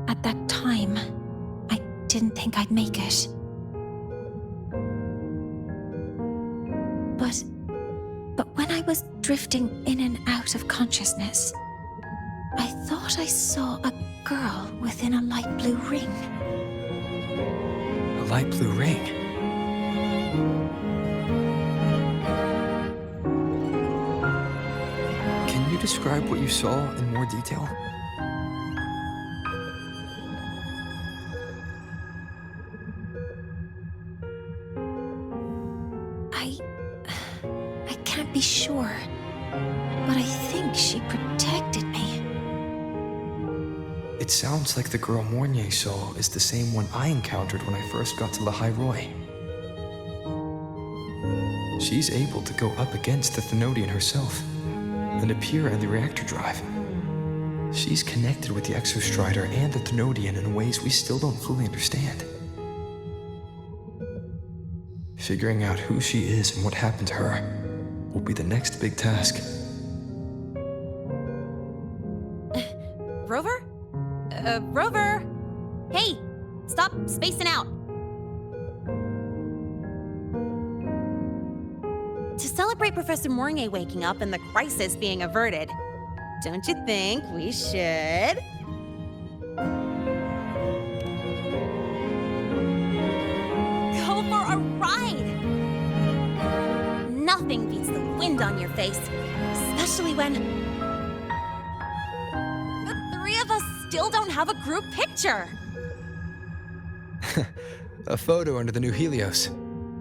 at that time, I didn't think I'd make it. But when I was drifting in and out of consciousness, I thought I saw a girl within a light blue ring. A light blue ring? Can you describe what you saw in more detail? I can't be sure, but I think she protected me. It sounds like the girl Mornye saw is the same one I encountered when I first got to Lahai-Roi. She's able to go up against the Thenodian herself and appear in the reactor drive. She's connected with the Exostrider and the Thenodian in ways we still don't fully understand. Figuring out who she is and what happened to her will be the next big task. Rover? Rover! Hey! Stop spacing out! To celebrate Professor Mornye waking up and the crisis being averted, don't you think we should? Go for a ride! Nothing beats the wind on your face, especially when the three of us still don't have a group picture. A photo under the new Helios.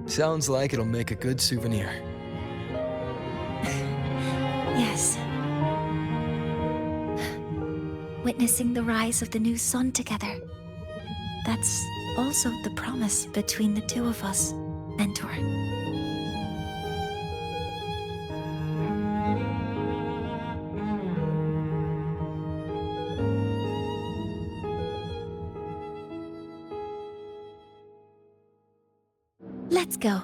Sounds like it'll make a good souvenir. Yes. Witnessing the rise of the new sun together. That's also the promise between the two of us, Mentor. Let's go.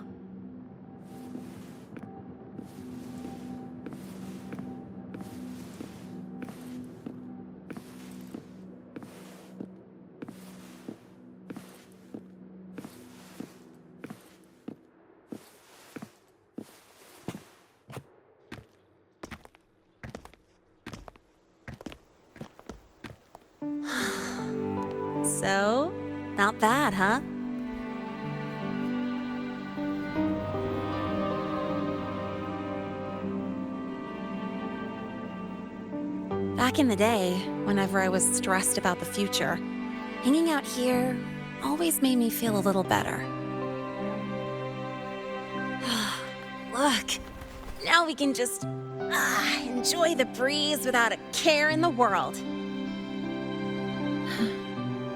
So, not bad, huh? Back in the day, whenever I was stressed about the future, hanging out here always made me feel a little better. Look, now we can just enjoy the breeze without a care in the world.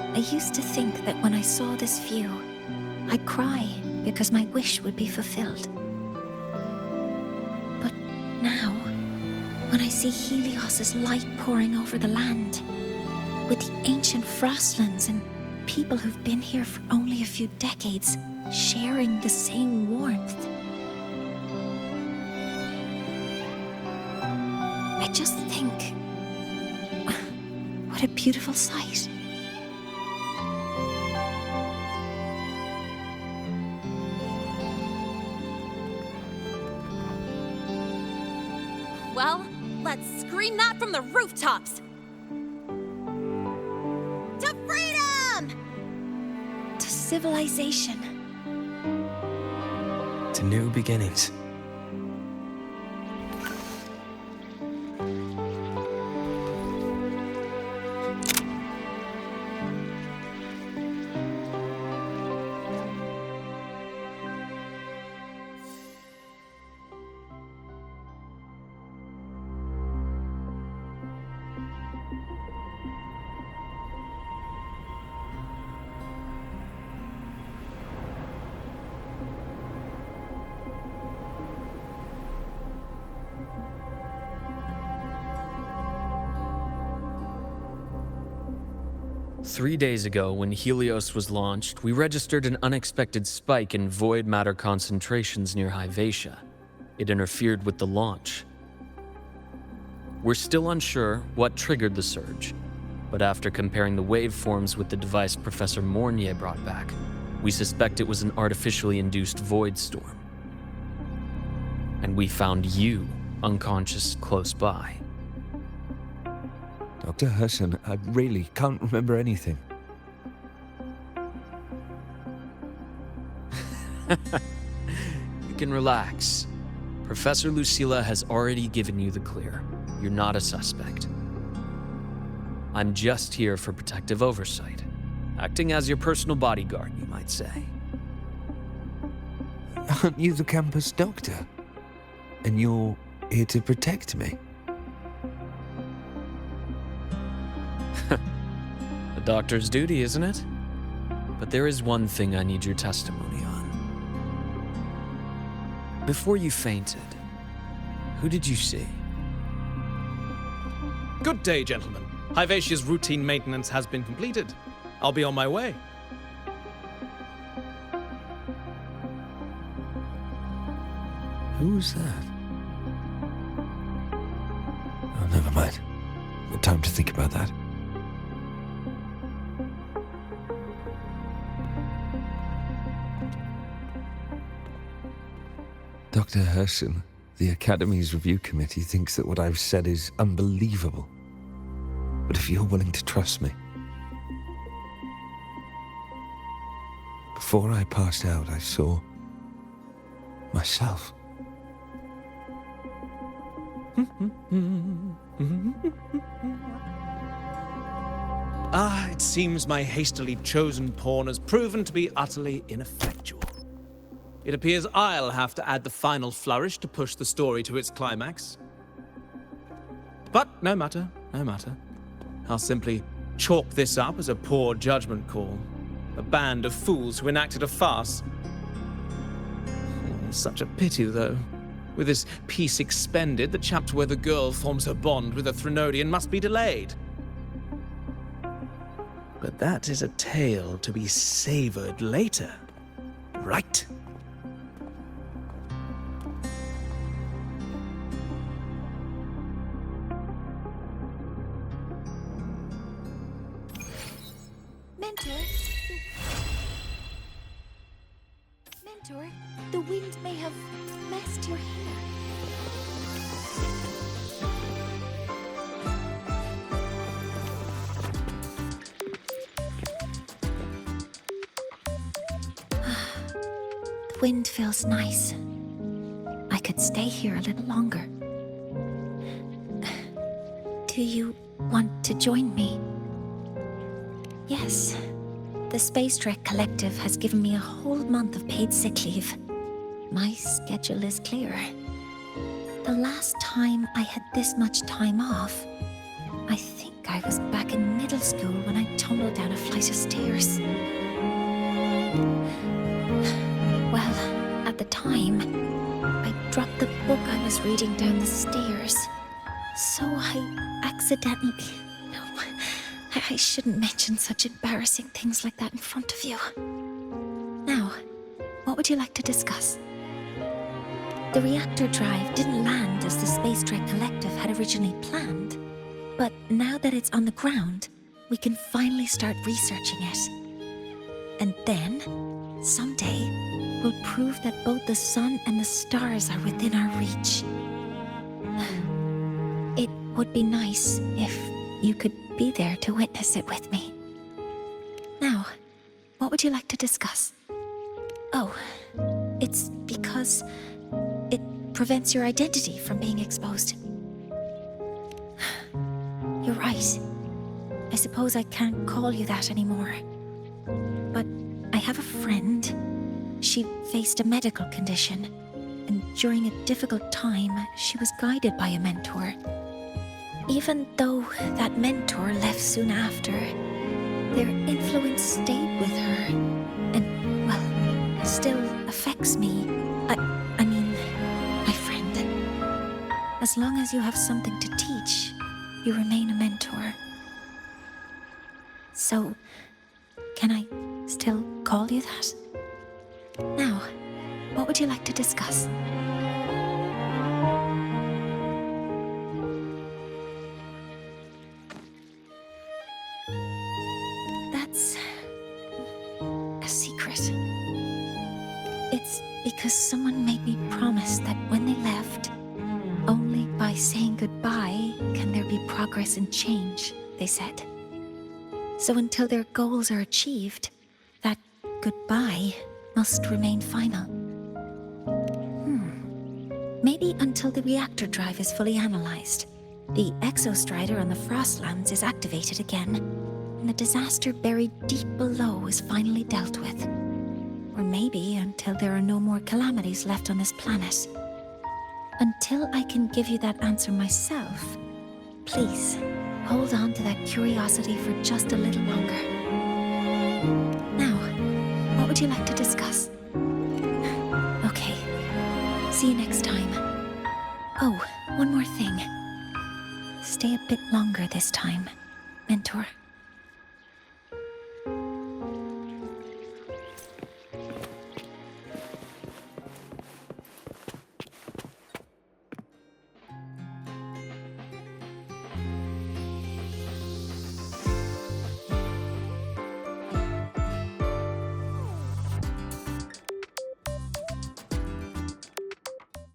I used to think that when I saw this view, I'd cry because my wish would be fulfilled. But now, when I see Helios's light pouring over the land, with the ancient frostlands and people who've been here for only a few decades sharing the same warmth, I just think, what a beautiful sight. Well, let's scream that from the rooftops! To freedom! To civilization. To new beginnings. Three days ago, when Helios was launched, we registered an unexpected spike in void matter concentrations near Hyvatia. It interfered with the launch. We're still unsure what triggered the surge, but after comparing the waveforms with the device Professor Mornye brought back, we suspect it was an artificially induced void storm. And we found you unconscious close by. Dr. Herson, I really can't remember anything. You can relax. Professor Lucilla has already given you the clear. You're not a suspect. I'm just here for protective oversight. Acting as your personal bodyguard, you might say. Aren't you the campus doctor? And you're here to protect me? The doctor's duty, isn't it? But there is one thing I need your testimony on. Before you fainted, who did you see? Good day, gentlemen. Hyvatia's routine maintenance has been completed. I'll be on my way. Who was that? Oh, never mind. No time to think about that. Dr. Herson, the Academy's review committee thinks that what I've said is unbelievable. But if you're willing to trust me... Before I passed out, I saw... myself. It seems my hastily chosen pawn has proven to be utterly ineffectual. It appears I'll have to add the final flourish to push the story to its climax. But no matter, no matter. I'll simply chalk this up as a poor judgment call. A band of fools who enacted a farce. Such a pity, though. With this piece expended, the chapter where the girl forms her bond with a Threnodian must be delayed. But that is a tale to be savored later, right? Mentor, the wind may have messed your hair. The wind feels nice. I could stay here a little longer. Do you want to join me? Yes. The Space Trek Collective has given me a whole month of paid sick leave. My schedule is clear. The last time I had this much time off, I think I was back in middle school when I tumbled down a flight of stairs. Well, at the time, I dropped the book I was reading down the stairs. So I accidentally... No, I shouldn't mention such embarrassing things like that in front of you. Now, what would you like to discuss? The reactor drive didn't land as the Space Trek Collective had originally planned, but now that it's on the ground, we can finally start researching it. And then, someday, we'll prove that both the sun and the stars are within our reach. It would be nice if you could be there to witness it with me. Now, what would you like to discuss? Oh, it's because it prevents your identity from being exposed. You're right. I suppose I can't call you that anymore. But I have a friend. She faced a medical condition, and during a difficult time, she was guided by a mentor. Even though that mentor left soon after, their influence stayed with her, and, well, still affects me. I mean, my friend. As long as you have something to teach, you remain a mentor. So, can I still call you that? Now, what would you like to discuss? That's a secret. It's because someone made me promise that when they left, only by saying goodbye can there be progress and change, they said. So until their goals are achieved, that goodbye must remain final. Maybe until the reactor drive is fully analyzed, the exostrider on the Frostlands is activated again, and the disaster buried deep below is finally dealt with. Or maybe until there are no more calamities left on this planet. Until I can give you that answer myself, please hold on to that curiosity for just a little longer. Now, what would you like to discuss? Okay, see you next time. Oh, one more thing. Stay a bit longer this time, Mentor.